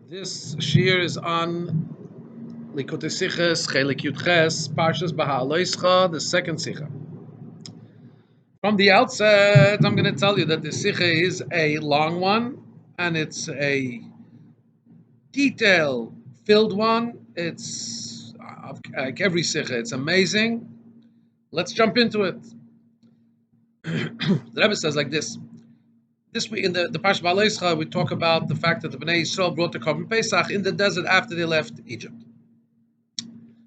This shir is on Likutei Sichos Chelek Yud Ches Parshas Behaaloscha, the second sicha. From the outset, I'm going to tell you that the sicha is a long one, and it's a detail-filled one. It's like every sicha. It's amazing. Let's jump into it. The Rebbe says like this. This week in the Parsha Behaaloscha, we talk about the fact that the Bnei Yisrael brought the Korban Pesach in the desert after they left Egypt.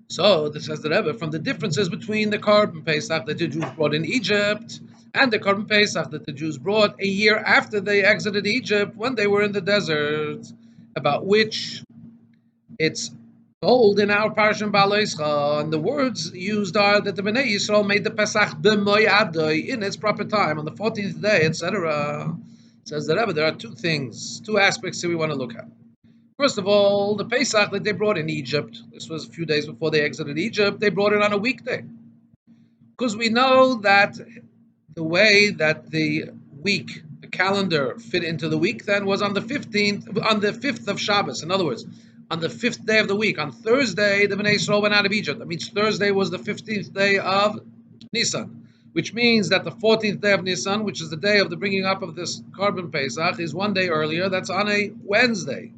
So this says the Rebbe from the differences between the Korban Pesach that the Jews brought in Egypt and the Korban Pesach that the Jews brought a year after they exited Egypt when they were in the desert, about which it's told in our Parsha Behaaloscha, and the words used are that the Bnei Yisrael made the Pesach b'moyadoi in its proper time on the 14th day, etc. Says the Rebbe, there are two aspects that we want to look at. First of all, the Pesach that they brought in Egypt, this was a few days before they exited Egypt, they brought it on a weekday. Because we know that the way that the week, the calendar fit into the week then was on the 5th of Shabbos. In other words, on the 5th day of the week, on Thursday, the Bnei Yisrael went out of Egypt. That means Thursday was the 15th day of Nisan, which means that the 14th day of Nisan, which is the day of the bringing up of this Korban Pesach, is one day earlier. That's on a Wednesday.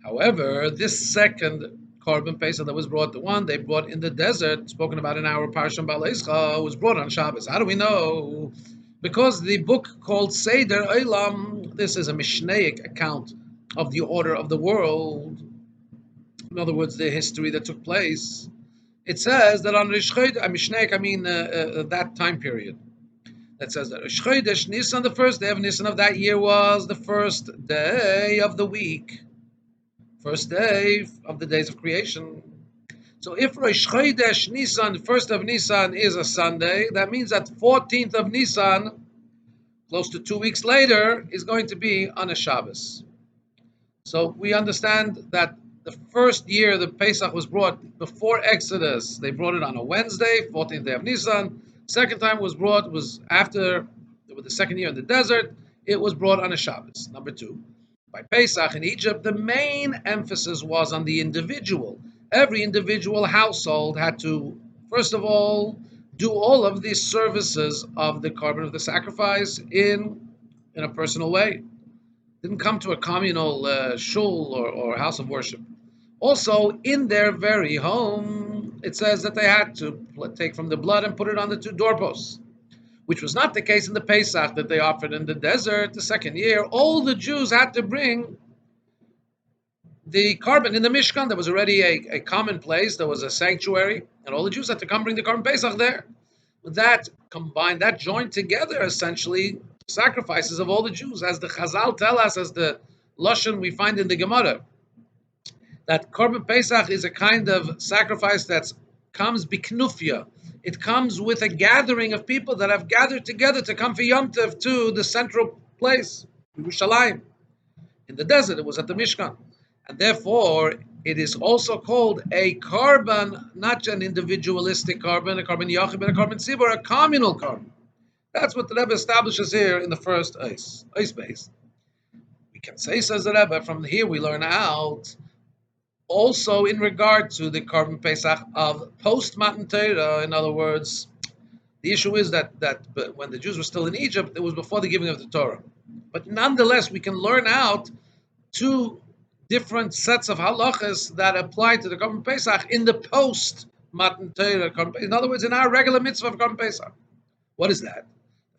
However, this second Korban Pesach that was brought, the one they brought in the desert, spoken about in our Parsha Behaaloscha, was brought on Shabbos. How do we know? Because the book called Seder Olam, this is a Mishnaic account of the order of the world. In other words, the history that took place. It says that on Rish Chodesh, Mishnaic, I mean that time period. That says that Rish Chodesh Nisan, the first day of Nisan of that year, was the first day of the week. First day of the days of creation. So if Rosh Chodesh Nisan, first of Nisan, is a Sunday, that means that 14th of Nisan, close to 2 weeks later, is going to be on a Shabbos. So we understand that the first year the Pesach was brought before Exodus, they brought it on a Wednesday, 14th day of Nisan. Second time it was brought was after the second year in the desert, it was brought on a Shabbos. Number two. By Pesach in Egypt, the main emphasis was on the individual. Every individual household had to, first of all, do all of these services of the carbon of the sacrifice in a personal way. Didn't come to a communal shul or house of worship. Also, in their very home, it says that they had to take from the blood and put it on the two doorposts, which was not the case in the Pesach that they offered in the desert the second year. All the Jews had to bring the carbon in the Mishkan. There was already a common place. There was a sanctuary, and all the Jews had to come bring the carbon Pesach there. That combined, that joined together, essentially, sacrifices of all the Jews. As the Chazal tell us, as the Lashon we find in the Gemara, that Korban Pesach is a kind of sacrifice that comes biknufya. It comes with a gathering of people that have gathered together to come for Yom Tov to the central place, Yerushalayim. In the desert, it was at the Mishkan. And therefore, it is also called a carbon, not an individualistic carbon, a carbon yachid, but a carbon tzibur, a communal carbon. That's what the Rebbe establishes here in the first ice base. We can say, says the Rebbe, from here we learn out also in regard to the Korban Pesach of post-Matan Torah. In other words, the issue is that when the Jews were still in Egypt, it was before the giving of the Torah. But nonetheless, we can learn out two different sets of halachas that apply to the Korban Pesach in the post-Matan Torah. In other words, in our regular mitzvah of Korban Pesach. What is that?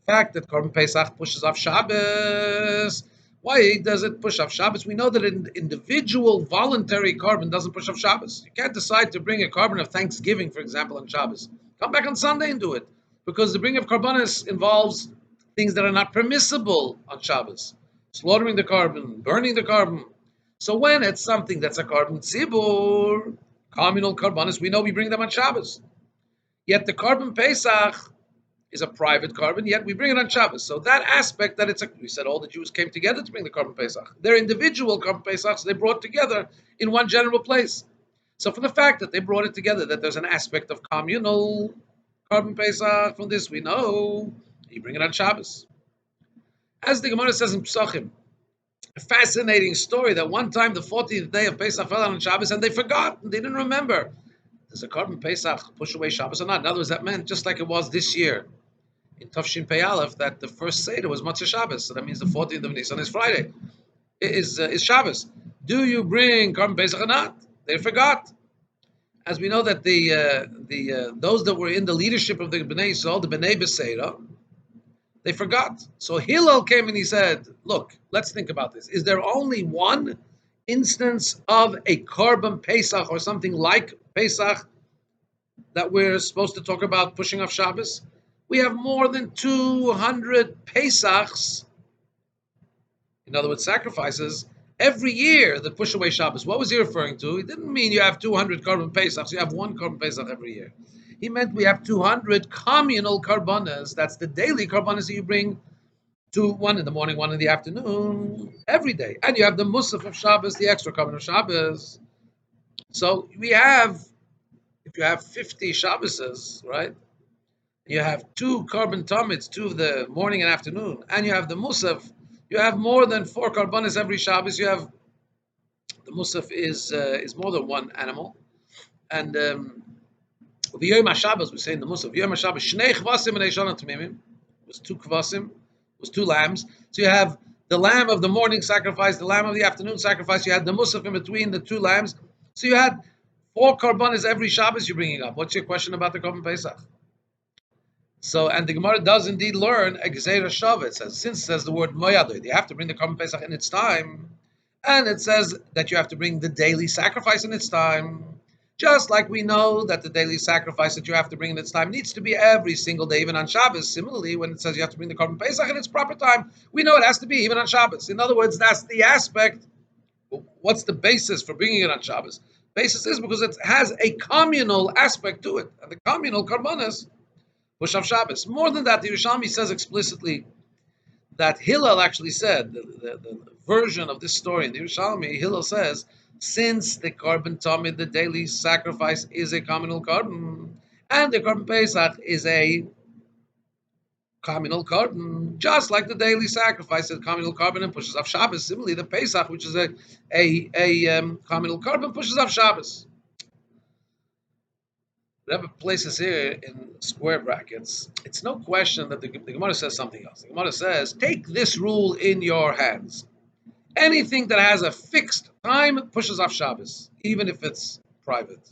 The fact that Korban Pesach pushes off Shabbos. Why does it push off Shabbos? We know that an individual voluntary carbon doesn't push off Shabbos. You can't decide to bring a carbon of Thanksgiving, for example, on Shabbos. Come back on Sunday and do it. Because the bringing of carbonis involves things that are not permissible on Shabbos. Slaughtering the carbon, burning the carbon. So when it's something that's a carbon tzibur, communal carbonis, we know we bring them on Shabbos. Yet the carbon Pesach is a private carbon, yet we bring it on Shabbos. So that aspect that we said all the Jews came together to bring the carbon Pesach. Their individual carbon Pesachs, they brought together in one general place. So from the fact that they brought it together, that there's an aspect of communal carbon Pesach, from this we know you bring it on Shabbos. As the Gemara says in Psachim, a fascinating story that one time the 14th day of Pesach fell on Shabbos and they forgot, they didn't remember. Does a carbon Pesach push away Shabbos or not? In other words, that meant just like it was this year in Tafshin Pei Aleph that the first Seder was Matzah Shabbos, so that means the 14th of Nisan is Friday, is Shabbos. Do you bring carbon Pesach or not? They forgot. As we know that the those that were in the leadership of the Bnei Yisrael, the Bnei Beseira, they forgot. So Hillel came and he said, look, let's think about this. Is there only one instance of a carbon Pesach or something like Pesach that we're supposed to talk about pushing off Shabbos? We have more than 200 Pesachs, in other words, sacrifices, every year that push away Shabbos. What was he referring to? He didn't mean you have 200 carbon Pesachs, you have one carbon Pesach every year. He meant we have 200 communal carbonas. That's the daily carbonas that you bring to one in the morning, one in the afternoon, every day. And you have the Musaf of Shabbos, the extra carbon of Shabbos. So we have, if you have 50 Shabboses, right? You have two carbon tomids, two of the morning and afternoon, and you have the Musaf. You have more than 4 carbonas every Shabbos. You have the Musaf is more than one animal, and the Yom HaShabbos we say in the Musaf Yom HaShabbos Shnei Kvasim and Eishana Tmimim was 2 kvasim, was 2 lambs. So you have the lamb of the morning sacrifice, the lamb of the afternoon sacrifice. You had the Musaf in between the 2 lambs. So you had 4 carbonas every Shabbos. You're bringing up. What's your question about the Korban Pesach? So, and the Gemara does indeed learn a Gezeira Shava. It says, since it says the word Moyadoid, you have to bring the Korban Pesach in its time. And it says that you have to bring the daily sacrifice in its time. Just like we know that the daily sacrifice that you have to bring in its time needs to be every single day, even on Shabbos. Similarly, when it says you have to bring the Korban Pesach in its proper time, we know it has to be even on Shabbos. In other words, that's the aspect. What's the basis for bringing it on Shabbos? Basis is because it has a communal aspect to it. And the communal karbanas push off Shabbos. More than that, the Yerushalmi says explicitly that Hillel actually said, the version of this story in the Yerushalmi, Hillel says, since the carbon tamid, the daily sacrifice, is a communal carbon, and the carbon Pesach is a communal carbon, just like the daily sacrifice is a communal carbon and pushes off Shabbos. Similarly, the Pesach, which is a communal carbon, pushes off Shabbos. Rebbe places here in square brackets. It's no question that the Gemara says something else. The Gemara says, take this rule in your hands. Anything that has a fixed time pushes off Shabbos, even if it's private.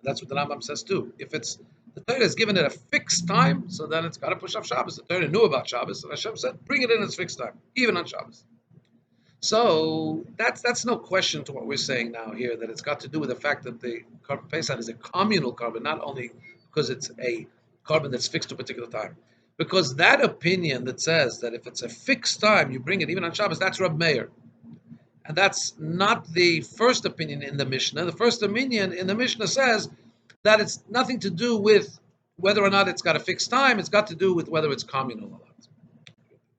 That's what the Rambam says too. If it's the Torah has given it a fixed time, so then it's got to push off Shabbos. The Torah knew about Shabbos, and Hashem said, bring it in its fixed time, even on Shabbos. So that's no question to what we're saying now here, that it's got to do with the fact that the carbon Pesach is a communal carbon, not only because it's a carbon that's fixed to a particular time. Because that opinion that says that if it's a fixed time, you bring it even on Shabbos, that's Rab Meir. And that's not the first opinion in the Mishnah. The first opinion in the Mishnah says that it's nothing to do with whether or not it's got a fixed time, it's got to do with whether it's communal or not.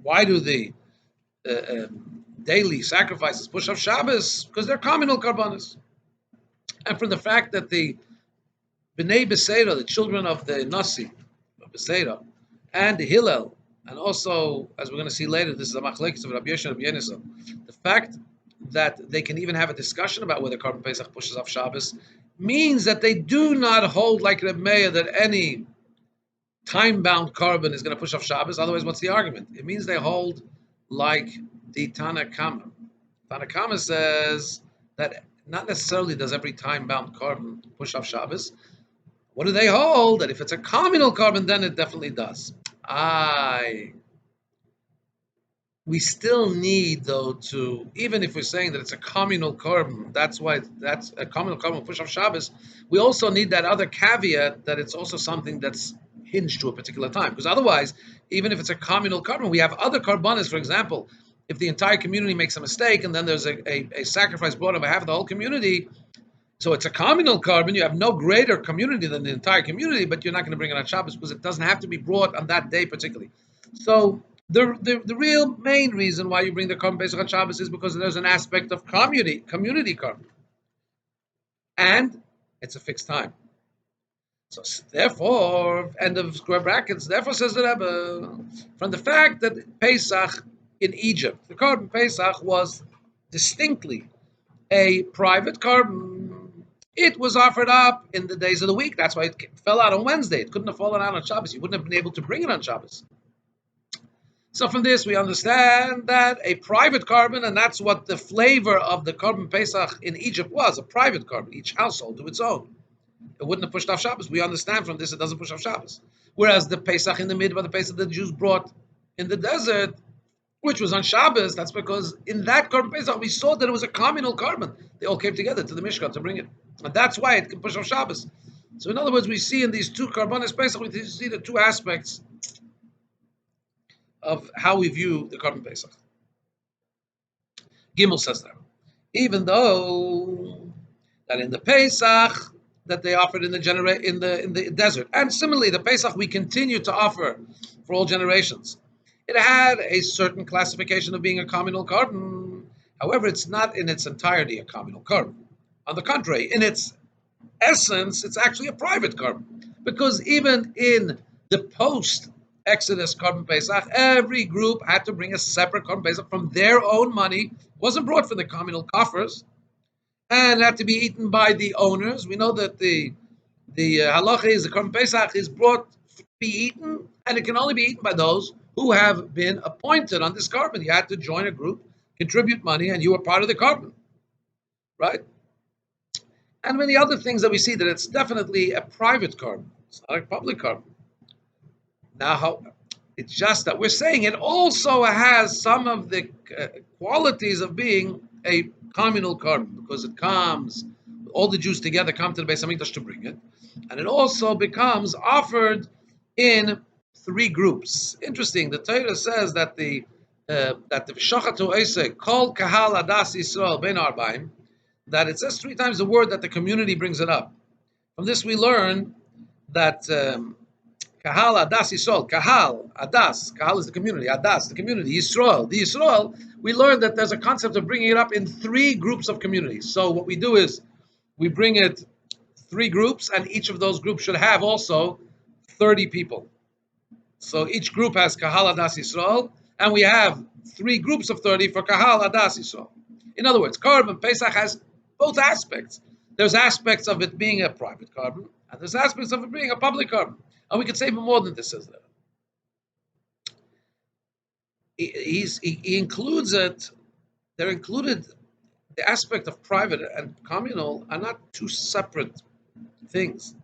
Why do the daily sacrifices push off Shabbos? Because they're communal karbanos. And from the fact that the Bnei Beseira, the children of the Nasi of Beseira, and the Hillel, and also, as we're going to see later, this is a machlekes of Rabbi Yosef and Rabbi Yonasan, the fact that they can even have a discussion about whether carbon Pesach pushes off Shabbos means that they do not hold like Reb Meir that any time-bound carbon is going to push off Shabbos. Otherwise, what's the argument? It means they hold like the Tana Kama. Tana Kama says that not necessarily does every time-bound carbon push off Shabbos. What do they hold? That if it's a communal carbon, then it definitely does. We still need, though, to, even if we're saying that it's a communal carbon, that's a communal carbon push off Shabbos, we also need that other caveat that it's also something that's hinged to a particular time. Because otherwise, even if it's a communal carbon, we have other carbonas, for example, if the entire community makes a mistake and then there's a sacrifice brought on behalf of the whole community, so it's a communal carbon, you have no greater community than the entire community, but you're not going to bring it on Shabbos because it doesn't have to be brought on that day particularly. So the real main reason why you bring the Korban Pesach on Shabbos is because there's an aspect of community carbon. And it's a fixed time. So therefore, end of square brackets, therefore says the Rebbe, from the fact that Pesach in Egypt, the Korban Pesach was distinctly a private carbon, it was offered up in the days of the week. That's why it fell out on Wednesday. It couldn't have fallen out on Shabbos. You wouldn't have been able to bring it on Shabbos. So from this, we understand that a private carbon, and that's what the flavor of the carbon Pesach in Egypt was, a private carbon. Each household do its own. It wouldn't have pushed off Shabbos. We understand from this it doesn't push off Shabbos. Whereas the Pesach in the middle, the Pesach the Jews brought in the desert, which was on Shabbos, that's because in that Korban Pesach we saw that it was a communal carbon. They all came together to the Mishkan to bring it. And that's why it can push off Shabbos. So in other words, we see in these two Karbanos Pesach, we see the two aspects of how we view the Korban Pesach. Gimel says that. Even though that in the Pesach that they offered in the desert, and similarly the Pesach we continue to offer for all generations, it had a certain classification of being a communal carbon. However, it's not in its entirety a communal carbon. On the contrary, in its essence, it's actually a private carbon. Because even in the post-Exodus carbon Pesach, every group had to bring a separate carbon Pesach from their own money. It wasn't brought from the communal coffers, and had to be eaten by the owners. We know that the halacha is the carbon Pesach is brought to be eaten, and it can only be eaten by those who have been appointed on this carbon. You had to join a group, contribute money, and you were part of the carbon, right? And many other things that we see that it's definitely a private carbon. It's not a public carbon. Now, it's just that we're saying it also has some of the qualities of being a communal carbon because it comes, all the Jews together come to the Beis Hamikdash to bring it, and it also becomes offered in three groups. Interesting. The Torah says that the V'shachatu Eisek Kol Kahal Adas Yisrael Ben Arbaim, that it says three times the word that the community brings it up. From this we learn that Kahal Adas Yisrael, Kahal Adas, Kahal is the community, Adas the community, Yisrael, the Yisrael. We learn that there's a concept of bringing it up in three groups of communities. So what we do is we bring it three groups, and each of those groups should have also 30 people. So each group has Kahal Adas Yisrael, and we have three groups of 30 for Kahal Adas Yisrael. In other words, Korban Pesach has both aspects. There's aspects of it being a private carbon, and there's aspects of it being a public carbon. And we could say even more than this says that. He includes it, they're included, the aspect of private and communal are not two separate things.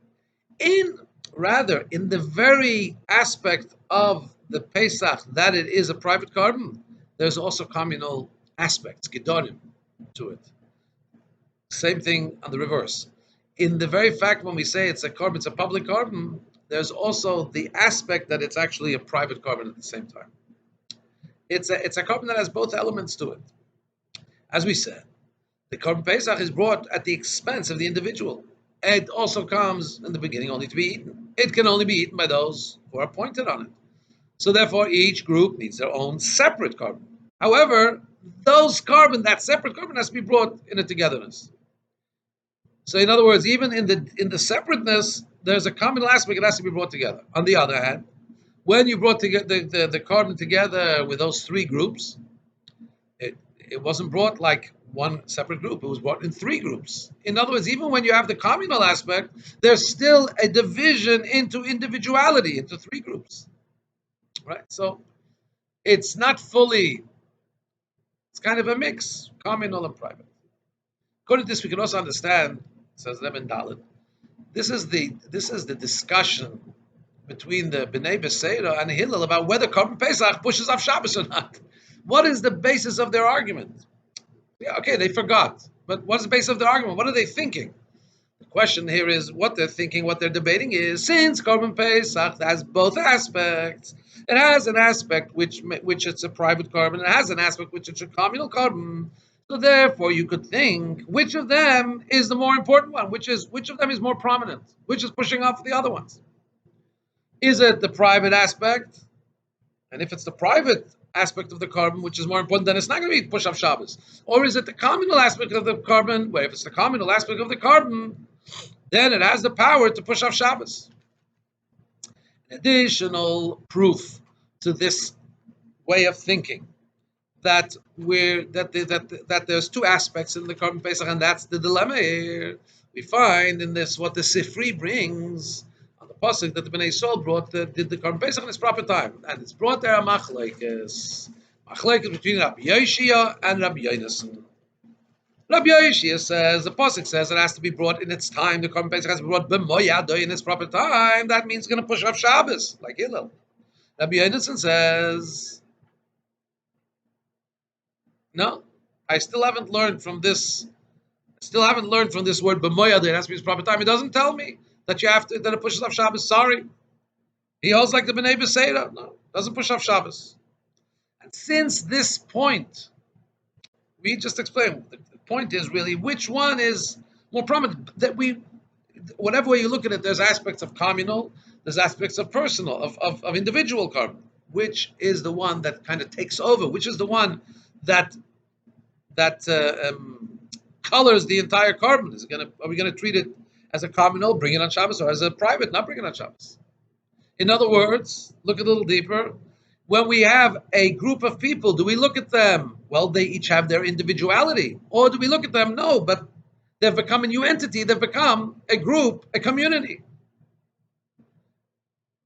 In the very aspect of the Pesach that it is a private carbon, there's also communal aspects, gedorim, to it. Same thing on the reverse. In the very fact when we say it's a carbon, it's a public carbon, there's also the aspect that it's actually a private carbon at the same time. It's a carbon that has both elements to it. As we said, the carbon Pesach is brought at the expense of the individual. It also comes in the beginning only to be eaten. It can only be eaten by those who are appointed on it. So therefore, each group needs their own separate carbon. However, that separate carbon has to be brought in a togetherness. So in other words, even in the separateness, there's a communal aspect that has to be brought together. On the other hand, when you brought together the carbon together with those three groups, it wasn't brought like one separate group. It was brought in three groups. In other words, even when you have the communal aspect, there's still a division into individuality, into three groups. Right? So it's not fully, it's kind of a mix, communal and private. According to this, we can also understand, says Rebbe Dalit, this is the discussion between the Bnei Beseira and Hillel about whether Korban Pesach pushes off Shabbos or not. What is the basis of their argument? Yeah, okay, they forgot. But what's the basis of their argument? What are they thinking? The question here is what they're thinking, what they're debating is, since Korban Pesach has both aspects, it has an aspect which it's a private carbon, it has an aspect which it's a communal carbon. So therefore, you could think which of them is the more important one, which of them is more prominent, which is pushing off the other ones. Is it the private aspect? And if it's the private aspect of the carbon, which is more important, then it's not going to be push off Shabbos. Or is it the communal aspect of the carbon, where if it's the communal aspect of the carbon, then it has the power to push off Shabbos. Additional proof to this way of thinking that there's two aspects in the Korban Pesach, and that's the dilemma here. We find in this what the Sifri brings on the pasuk that the Bnei Yisrael did the Korban Pesach in its proper time, and it's brought there a machlekes between Rabbi Yoshia and Rabbi Yonasan. Rabbi Yoshia says the pasuk says it has to be brought in its time. The Korban Pesach has to be brought b'moyado in its proper time. That means it's going to push off Shabbos like Hillel. Rabbi Yonasan says, no, I still haven't learned from this. Still haven't learned from this word b'moyad. It has to be his proper time. It doesn't tell me that you have to that it pushes off Shabbos. Sorry, he holds like the Bnei B'Seira. No, doesn't push off Shabbos. And since this point, we just explained. The point is really which one is more prominent. That we, whatever way you look at it, there's aspects of communal, there's aspects of personal, of individual karma. Which is the one that kind of takes over? Which is the one that colors the entire carbon? Are we gonna treat it as a communal, bring it on Shabbos, or as a private, not bring it on Shabbos? In other words, look a little deeper. When we have a group of people, do we look at them? Well, they each have their individuality, or do we look at them? No, but they've become a new entity. They've become a group, a community.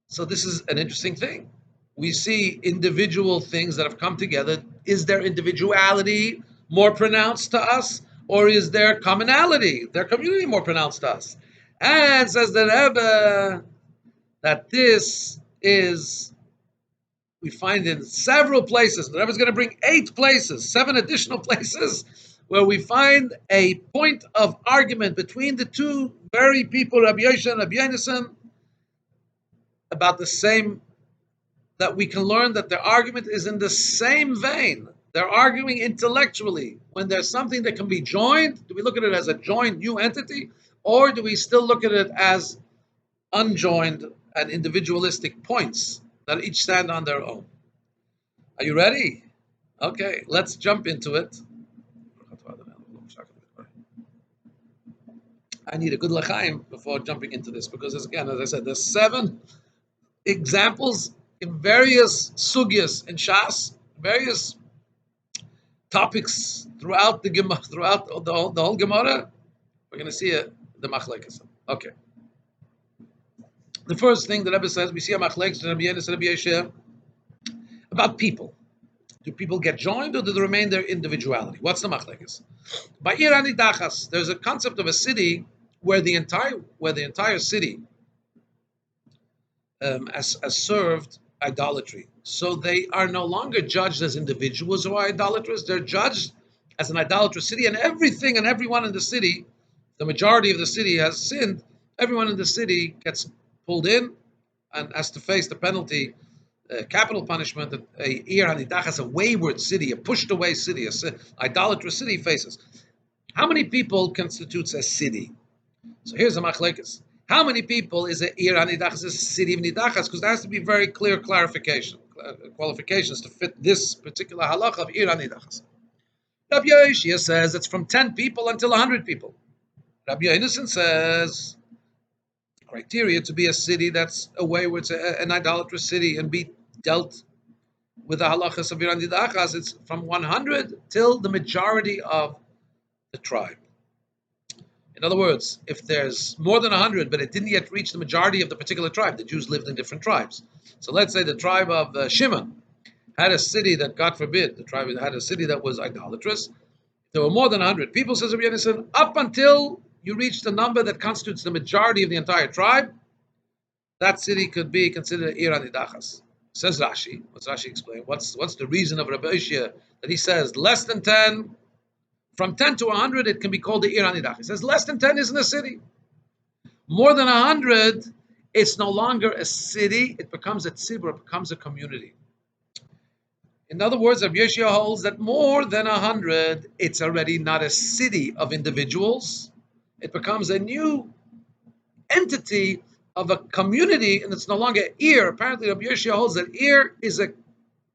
So this is an interesting thing. We see individual things that have come together. Is their individuality more pronounced to us, or is their commonality, their community more pronounced to us? And says the Rebbe that this is, we find in several places. The Rebbe is going to bring 8 places, 7 additional places, where we find a point of argument between the two very people, Rabbi Yosef and Rabbi Yonasan, about the same, that we can learn that their argument is in the same vein. They're arguing intellectually. When there's something that can be joined, do we look at it as a joined new entity, or do we still look at it as unjoined and individualistic points that each stand on their own? Are you ready? Okay, let's jump into it. I need a good l'chaim before jumping into this, because again, as I said, there's 7 examples in various sugyas in Shas, various topics throughout the Gemara, throughout the whole Gemara. We're going to see the machlekes. Okay. The first thing the Rebbe says, we see a machlekes in Rabbi Yonasan and Rabbi Yosef about people. Do people get joined, or do they remain their individuality? What's the machlekes? By Ir Anidachas, there's a concept of a city where the entire city has served idolatry. So they are no longer judged as individuals who are idolatrous. They're judged as an idolatrous city, and everything and everyone in the city, the majority of the city has sinned. Everyone in the city gets pulled in and has to face the penalty, capital punishment that a Ir Hanidachas, a wayward city, a pushed away city, an idolatrous city faces. How many people constitutes a city? So here's a machlekes. How many people is a Ir Hanidachas, a city of Nidachas? Because there has to be very clear qualifications to fit this particular halacha of Ir Hanidachas. Rabbi Yoshia says it's from 10 people until 100 people. Rabbi Yonasan says the criteria to be a city that's a wayward, an idolatrous city, and be dealt with the halachas of Ir Hanidachas, it's from 100 till the majority of the tribe. In other words, if there's more than 100, but it didn't yet reach the majority of the particular tribe, the Jews lived in different tribes. So let's say the tribe of Shimon had a city that, God forbid, the tribe had a city that was idolatrous. There were more than 100 people, says Rabbi Yonasan, up until you reach the number that constitutes the majority of the entire tribe, that city could be considered Ir Hanidachas. Says Rashi. What's Rashi explain? What's the reason of Rabbi Yoshia that he says less than 10? From 10 to 100, it can be called the Ir Hanidachas. He says less than 10 isn't a city. More than 100, it's no longer a city. It becomes a tzibur, it becomes a community. In other words, Rabbi Yoshia holds that more than 100, it's already not a city of individuals. It becomes a new entity of a community, and it's no longer Ir. Apparently, Rabbi Yoshia holds that Ir is a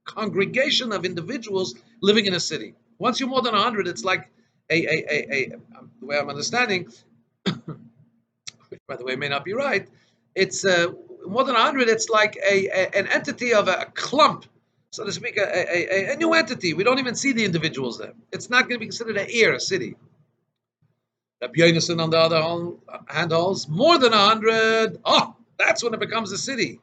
congregation of individuals living in a city. Once you're more than 100, it's like the way I'm understanding, which by the way may not be right, it's more than 100, it's like an entity of a clump so to speak, a new entity. We don't even see the individuals there. It's not going to be considered an ear, a city. Rabbi Yonason, on the other hand, holds more than 100. Oh, that's when it becomes a city.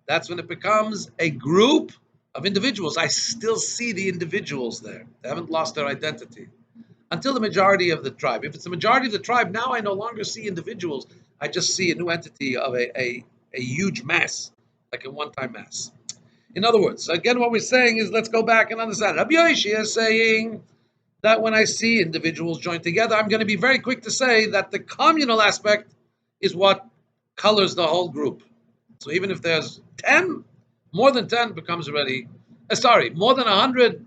That's when it becomes a group of individuals. I still see the individuals there. They haven't lost their identity. Until the majority of the tribe. If it's the majority of the tribe, now I no longer see individuals. I just see a new entity of a huge mass, like a one-time mass. In other words, again, what we're saying is, let's go back and understand. Rabbi Yoshia is saying that when I see individuals joined together, I'm going to be very quick to say that the communal aspect is what colors the whole group. So even if there's 10, more than 10 becomes already, more than 100,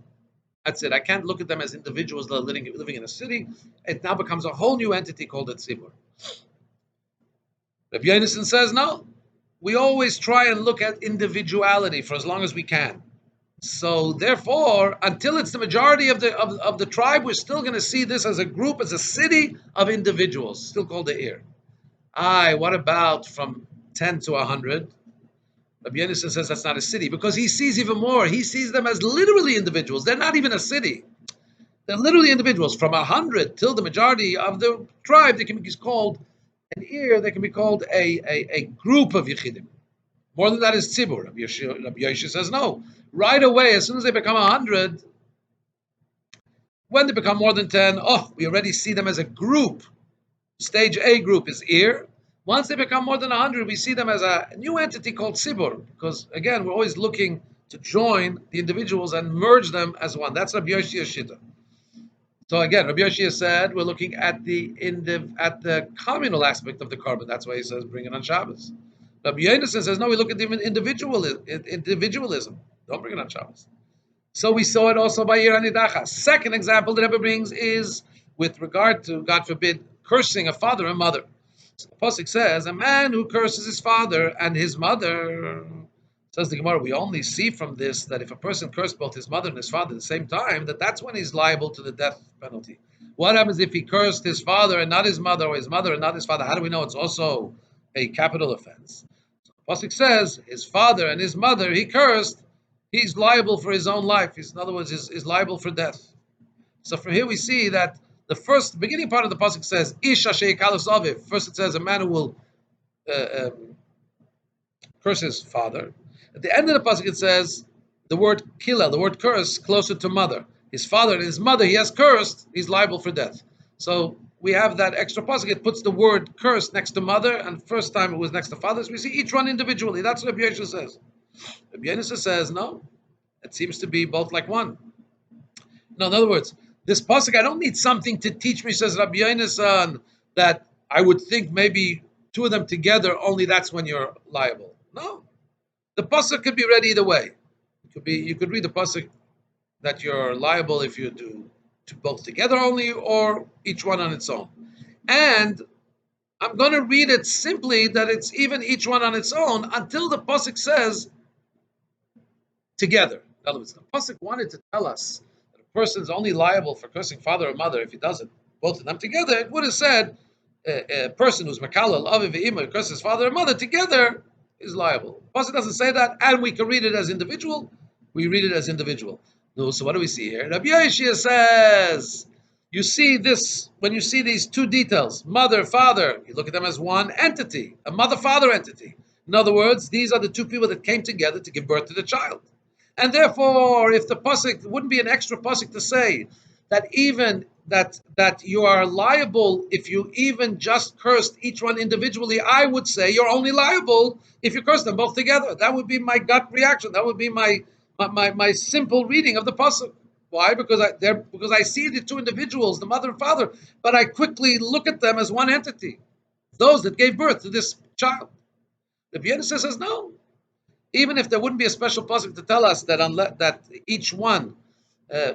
that's it. I can't look at them as individuals that are living in a city. It now becomes a whole new entity called a tzibur. Rabbi Yonason says, no, we always try and look at individuality for as long as we can. So therefore, until it's the majority of the tribe, we're still going to see this as a group, as a city of individuals, still called the Ir. What about from 10 to 100? Rabbi Yonason says that's not a city, because he sees even more. He sees them as literally individuals. They're not even a city. They're literally individuals. From 100 till the majority of the tribe, they can be called an Ir. They can be called a group of Yechidim. More than that is tzibur. Rabbi Yosef says no. Right away, as soon as they become 100, when they become more than 10, we already see them as a group. Stage A group is Ir. Once they become more than 100, we see them as a new entity called tzibur. Because again, we're always looking to join the individuals and merge them as one. That's Rabbi Yoshia's shita. So again, Rabbi Yoshia said we're looking at the communal aspect of the carbon. That's why he says bring it on Shabbos. Rabbi Yonason says no. We look at the individualism. Don't bring it on Shabbos. So we saw it also by Ir Anidacha. Second example that Rebbe brings is with regard to, God forbid, cursing a father and mother. So the pasuk says a man who curses his father and his mother. Says the Gemara, we only see from this that if a person cursed both his mother and his father at the same time, that's when he's liable to the death penalty. What happens if he cursed his father and not his mother, or his mother and not his father? How do we know it's also a capital offense? So the pasuk says his father and his mother he cursed, he's liable for his own life. In other words, is liable for death. So from here we see that the beginning part of the pasuk says Ish asher yikalos aviv. First it says a man who will curse his father. At the end of the pasuk, it says the word kila, the word curse, closer to mother. His father and his mother, he has cursed, he's liable for death. So we have that extra pasuk. It puts the word curse next to mother, and first time it was next to father. So we see each one individually. That's what Rabbi Yosef says. Rabbi Yosef says, no, it seems to be both like one. No, in other words, this pasuk, I don't need something to teach me, says Rabbi Yosef, that I would think maybe two of them together, only that's when you're liable. No. The pasuk could be read either way. You could read the pasuk that you're liable if you do both together only, or each one on its own. And I'm going to read it simply that it's even each one on its own until the pasuk says together. In other words, the pasuk wanted to tell us that a person is only liable for cursing father or mother if he does it both of them together. It would have said a person who's makalal aviv ve'ima curses father and mother together is liable. Pasuk doesn't say that, and we can read it as individual. We read it as individual. No, so what do we see here? Rabbi Yoshia says, you see this, when you see these two details, mother, father, you look at them as one entity, a mother-father entity. In other words, these are the two people that came together to give birth to the child. And therefore, if the pasuk, wouldn't be an extra pasuk to say that even that you are liable if you even just cursed each one individually, I would say you're only liable if you curse them both together. That would be my gut reaction. That would be my simple reading of the pasuk. Why? Because I see the two individuals, the mother and father, but I quickly look at them as one entity, those that gave birth to this child. The Yosef says no. Even if there wouldn't be a special pasuk to tell us that each one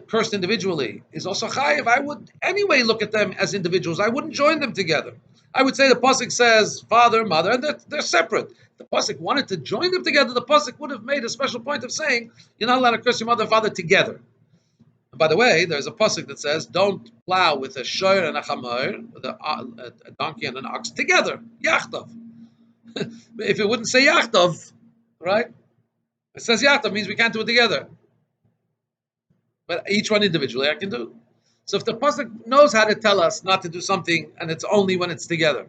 cursed individually is also chayiv, I would anyway look at them as individuals. I wouldn't join them together. I would say the pasuk says father, mother, and they're separate. If the pasuk wanted to join them together, the pasuk would have made a special point of saying you're not allowed to curse your mother and father together. And by the way, there's a pasuk that says don't plow with a shoyer and a chamor, with a donkey and an ox together, yachtov. If it wouldn't say yachtov, right? It says yachtav means we can't do it together, but each one individually I can do. So if the pasuk knows how to tell us not to do something, and it's only when it's together.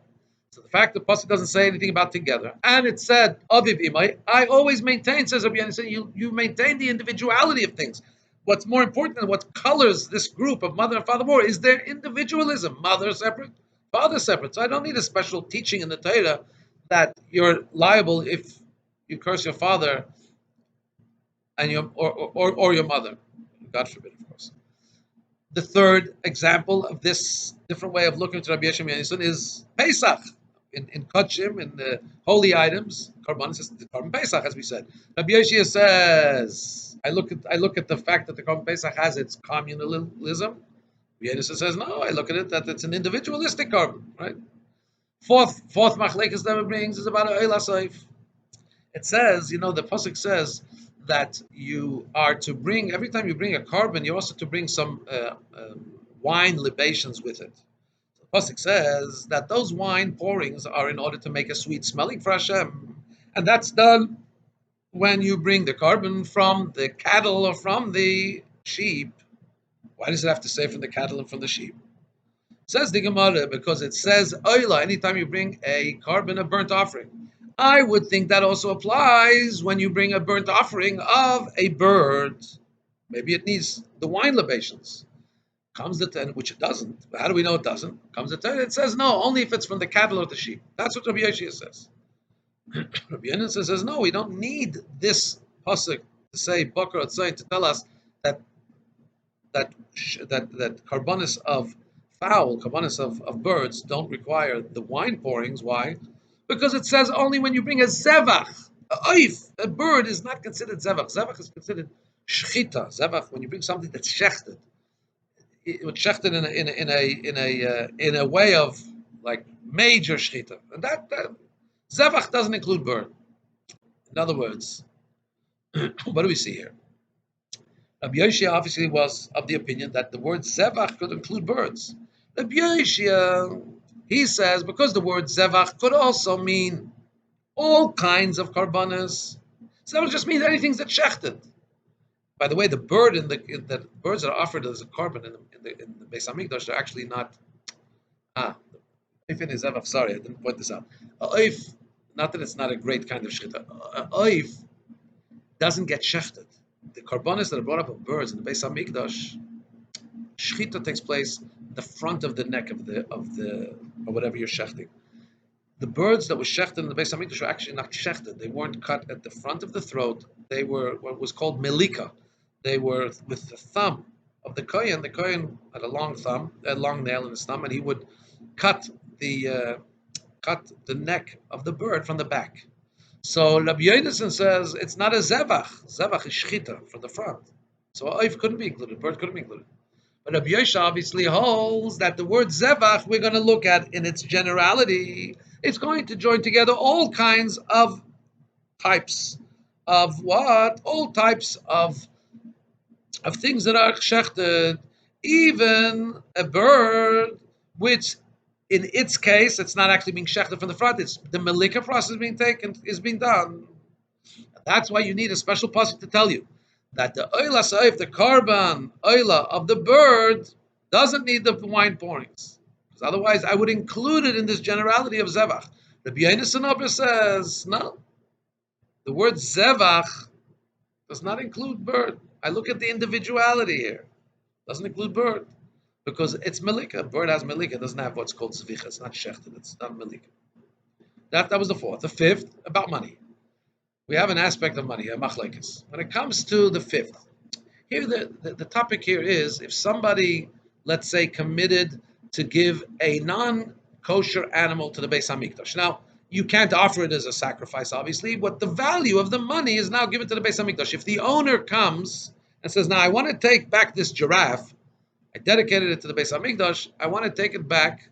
So the fact the pasuk doesn't say anything about together, and it said aviv imay, I always maintain, says Rabbi Yonasan, you maintain the individuality of things. What's more important and what colors this group of mother and father more is their individualism. Mother separate, father separate. So I don't need a special teaching in the Torah that you're liable if you curse your father and or your mother. God forbid, of course. The third example of this different way of looking at Rabbi Yosef Yonasan is Pesach. In Kachim, in the holy items, Karban is the Karban Pesach, as we said. Rabbi Yosef says, I look at the fact that the Karban Pesach has its communalism. Rabbi Yosef says, no, I look at it that it's an individualistic Karban, right? Fourth machlekes that it brings is about Oil HaSoif. It says, the pasuk says that you are to bring, every time you bring a carbon, you're also to bring some wine libations with it. The pasuk says that those wine pourings are in order to make a sweet smelling for Hashem, and that's done when you bring the carbon from the cattle or from the sheep. Why does it have to say from the cattle and from the sheep? Says the Gemara, because it says oila anytime you bring a carbon, a burnt offering. I would think that also applies when you bring a burnt offering of a bird. Maybe it needs the wine libations. Comes the ten, which it doesn't. But how do we know it doesn't? Comes the ten, it says no, only if it's from the cattle or the sheep. That's what Rabbi Yeshua says. Rabbi Yonasan says no, we don't need this pasuk to say Bakar Atzayin to tell us that carbonis of fowl, carbonis of birds don't require the wine pourings. Why? Because it says only when you bring a zevach, a oif, a bird is not considered zevach. Zevach is considered shchita. Zevach, when you bring something that's shechted, it was shechted in a way of like major shchita, and that zevach doesn't include bird. In other words, what do we see here? Rabbi Yoshia obviously was of the opinion that the word zevach could include birds. Rabbi Yoshia, he says, because the word zevach could also mean all kinds of karbanas. Zevach just means anything that's shechted. By the way, the birds that are offered as a carbon in the Beis Hamikdash, they're actually not. Oif is zevach. Sorry, I didn't point this out. Oif, not that it's not a great kind of shechita. Oif doesn't get shechted. The karbanas that are brought up of birds in the Beis Hamikdash, shechita takes place in the front of the neck of the or whatever you're shechting. The birds that were shechted in the Beis Hamikdash were actually not shechted. They weren't cut at the front of the throat. They were what was called melika. They were with the thumb of the kohen. The kohen had a long thumb, a long nail in his thumb, and he would cut the neck of the bird from the back. So Rabbi Yonasan says it's not a zevach. Zevach is shchita from the front. So oif couldn't be included. Bird couldn't be included. But Rabbi Yosha obviously holds that the word zevach we're going to look at in its generality. It's going to join together all kinds of types of what? All types of things that are shechted. Even a bird, which in its case, it's not actually being shechted from the front. It's the melika process is being done. That's why you need a special pasuk to tell you that the oila saif, the carbon oila of the bird, doesn't need the wine pourings. Because otherwise, I would include it in this generality of zevach. Rabbi Yonasan says no. The word zevach does not include bird. I look at the individuality here. Doesn't include bird. Because it's melika. Bird has melika. It doesn't have what's called zvicha. It's not shechted. It's not melika. That was the fourth. The fifth, about money. We have an aspect of money, a machlekes. When it comes to the fifth, here the topic here is if somebody, let's say, committed to give a non-kosher animal to the Beis Hamikdash. Now, you can't offer it as a sacrifice, obviously, but the value of the money is now given to the Beis Hamikdash. If the owner comes and says, now I want to take back this giraffe, I dedicated it to the Beis Hamikdash, I want to take it back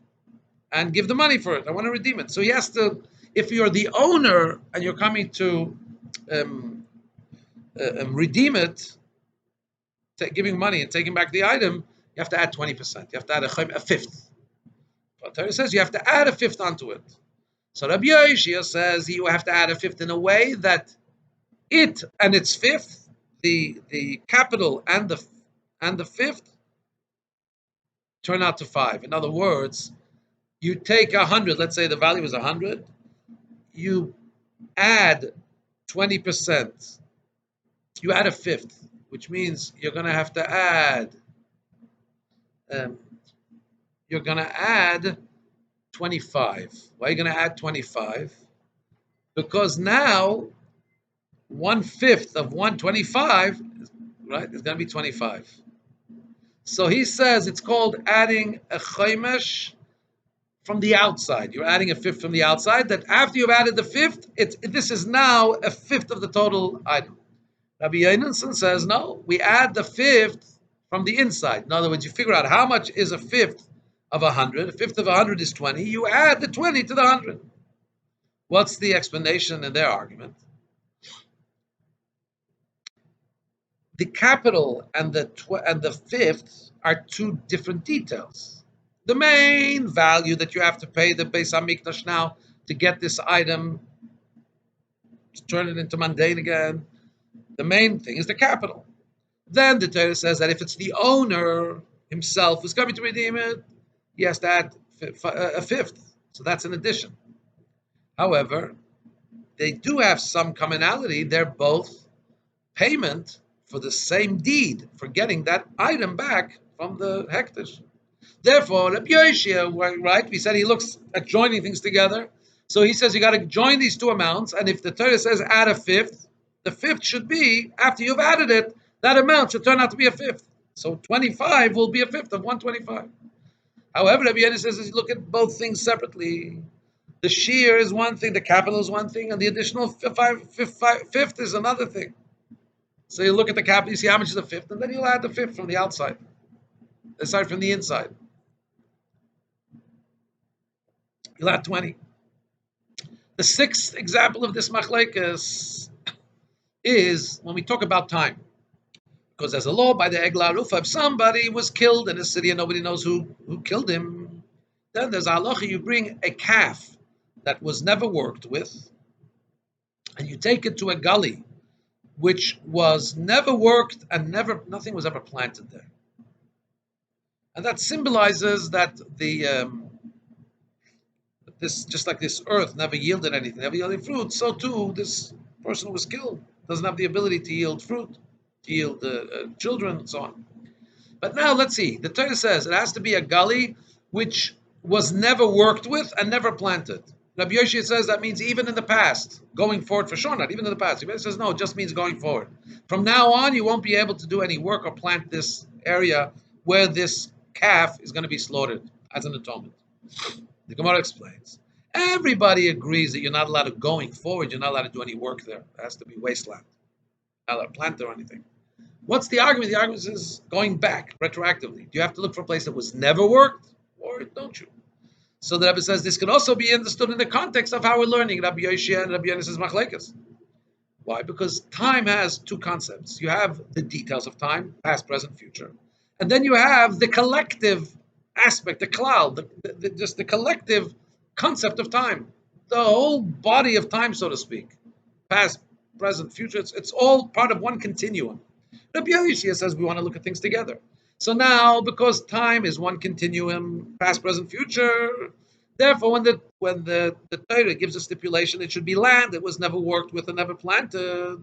and give the money for it. I want to redeem it. So he has to, if you're the owner and you're coming to redeem it, giving money and taking back the item, you have to add 20%. You have to add a fifth. But Torah says you have to add a fifth onto it. So Rabbi Yoshia says you have to add a fifth in a way that It and its fifth, the capital and the fifth turn out to 5. In other words, you take 100. Let's say the value is 100. You add 20%. You add a fifth, which means you're going to have to add. Um, you're going to add 25. Why are you going to add 25? Because now 1/5 of 125, right, is going to be 25. So he says it's called adding a chaymesh from the outside. You're adding a fifth from the outside. That after you've added the fifth, this is now a fifth of the total item. Rabbi Yonason says no. We add the fifth from the inside. In other words, you figure out how much is a fifth of 100. A fifth of 100 is 20. You add the 20 to the 100. What's the explanation in their argument? The capital and the fifth are two different details. The main value that you have to pay the Beis Hamikdash now to get this item, to turn it into mundane again, the main thing is the capital. Then the Torah says that if it's the owner himself who's coming to redeem it, he has to add a fifth. So that's an addition. However, they do have some commonality. They're both payment for the same deed, for getting that item back from the hektish. Therefore, Rabbi Yoshia, right? We said he looks at joining things together. So he says you got to join these two amounts, and if the Torah says add a fifth, the fifth should be, after you've added it, that amount should turn out to be a fifth. So 25 will be a fifth of 125. However, Rabbi Yoshia says look at both things separately. The shear is one thing, the capital is one thing, and the additional fifth is another thing. So you look at the capital, you see how much is a fifth, and then you'll add the fifth from the outside, aside from the inside. You'll add 20. The sixth example of this machlekes is when we talk about time. Because there's a law by the Eglah Rufa, if somebody was killed in a city and nobody knows who killed him, then there's a halacha, you bring a calf that was never worked with, and you take it to a gully which was never worked and nothing was ever planted there. And that symbolizes that this, just like this earth never yielded anything, never yielded fruit, so too this person who was killed doesn't have the ability to yield fruit, to yield children, and so on. But now let's see. The Torah says it has to be a gully which was never worked with and never planted. Rabbi Yoshia says that means even in the past, going forward for sure, not even in the past. He says no, it just means going forward. From now on, you won't be able to do any work or plant this area where this calf is going to be slaughtered as an atonement. The Gemara explains. Everybody agrees that you're not allowed to, going forward, you're not allowed to do any work there. It has to be wasteland. Not allowed to plant there or anything. What's the argument? The argument is going back retroactively. Do you have to look for a place that was never worked, or don't you? So the Rabbi says this can also be understood in the context of how we're learning Rabbi Yoshia and Rabbi Yonasan's machlekes. Why? Because time has two concepts. You have the details of time, past, present, future, and then you have the collective aspect, the cloud, just the collective concept of time, the whole body of time, so to speak, past, present, future. It's all part of one continuum. Rabbi Yoshia says we want to look at things together. So now, because time is one continuum, past, present, future, therefore, when the Torah gives a stipulation, it should be land that was never worked with and never planted.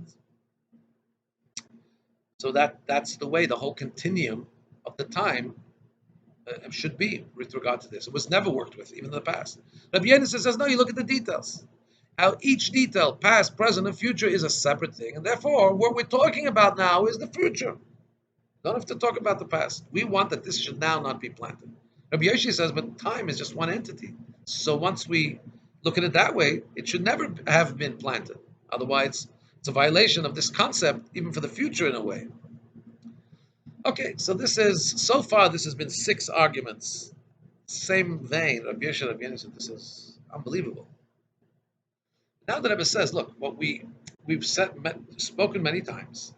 So that's the way the whole continuum of the time should be with regard to this. It was never worked with, even in the past. Rabbi Yonasan says, no, you look at the details. How each detail, past, present, and future, is a separate thing. And therefore, what we're talking about now is the future. Don't have to talk about the past. We want that this should now not be planted. Rabbi Yoshia says, but time is just one entity. So once we look at it that way, it should never have been planted. Otherwise, it's a violation of this concept, even for the future in a way. Okay, so so far this has been 6 arguments. Same vein, Rabbi Yoshia, Rabbi Yonasan, this is unbelievable. Now the Rebbe says, look, what we've spoken many times,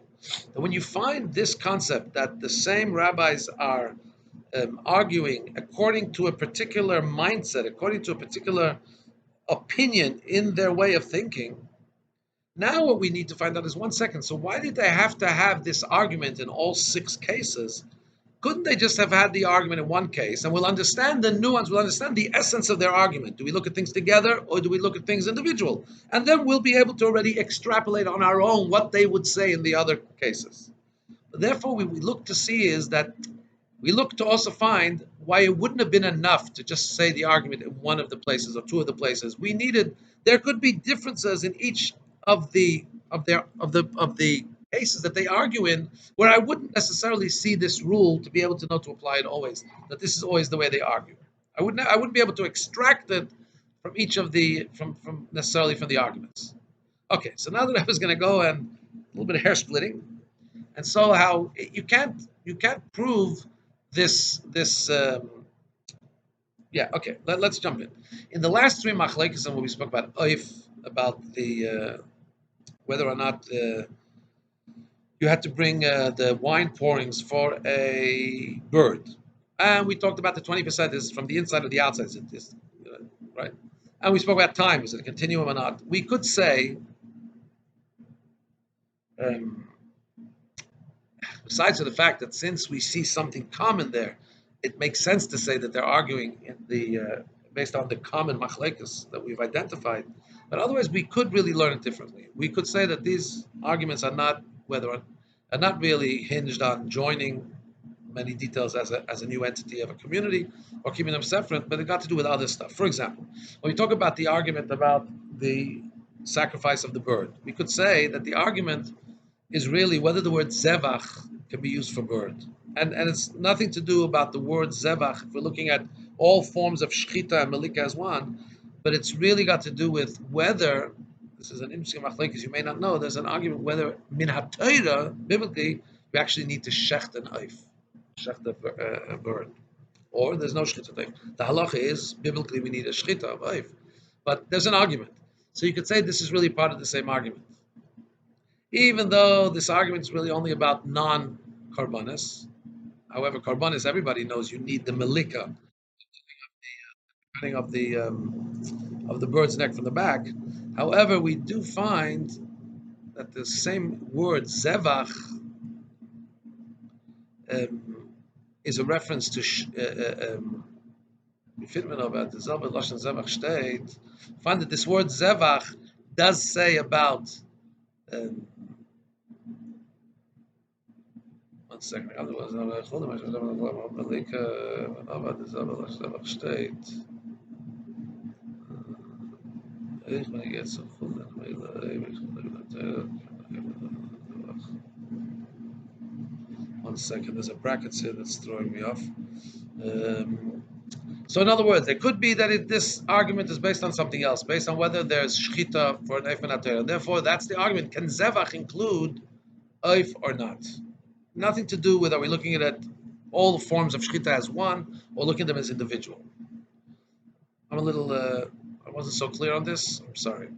that when you find this concept that the same rabbis are arguing according to a particular mindset, according to a particular opinion in their way of thinking, Now what we need to find out is 1 second. So why did they have to have this argument in all 6 cases? Couldn't they just have had the argument in one case, and we'll understand the nuance, we'll understand the essence of their argument? Do we look at things together, or do we look at things individual? And then we'll be able to already extrapolate on our own what they would say in the other cases. Therefore, we look to see is that we look to also find why it wouldn't have been enough to just say the argument in one of the places or two of the places. We needed, there could be differences in each of the cases that they argue in, where I wouldn't necessarily see this rule to be able to know to apply it always, that this is always the way they argue. I wouldn't be able to extract it from each of the from necessarily from the arguments. Okay, so now that I was going to go and a little bit of hair splitting, and so how you can't prove this. Yeah, okay. Let's jump in. In the last three machlekes, when we spoke about oif, about the whether or not you had to bring the wine pourings for a bird, and we talked about the 20% is from the inside or the outside, right? And we spoke about time. Is it a continuum or not? We could say. Um, Besides the fact that since we see something common there, it makes sense to say that they're arguing in the based on the common machlekes that we've identified. But otherwise, we could really learn it differently. We could say that these arguments are not really hinged on joining many details as a new entity of a community or keeping them separate, but it got to do with other stuff. For example, when we talk about the argument about the sacrifice of the bird, we could say that the argument is really whether the word zevach can be used for bird. And it's nothing to do about the word zevach if we're looking at all forms of shchita and malika as one, but it's really got to do with whether, this is an interesting machlekes, you may not know, there's an argument whether min ha-Torah, biblically, we actually need to shecht an oif, shecht a bird. Or there's no shchita oif. The halacha is, biblically, we need a shchita of oif. But there's an argument. So you could say this is really part of the same argument. Even though this argument is really only about non-karbanis. However, karbanis, everybody knows you need the malika, cutting of the bird's neck from the back. However, we do find that the same word zevach is a reference to find that this word zevach does say about um, 1 second. One second, there's a brackets here that's throwing me off. So in other words, it could be that this argument is based on something else, based on whether there's shchita for an eif and atera. Therefore, that's the argument. Can zevach include eif or not? Nothing to do with are we looking at all forms of shchita as one or looking at them as individual. I'm a little, I wasn't so clear on this. I'm sorry.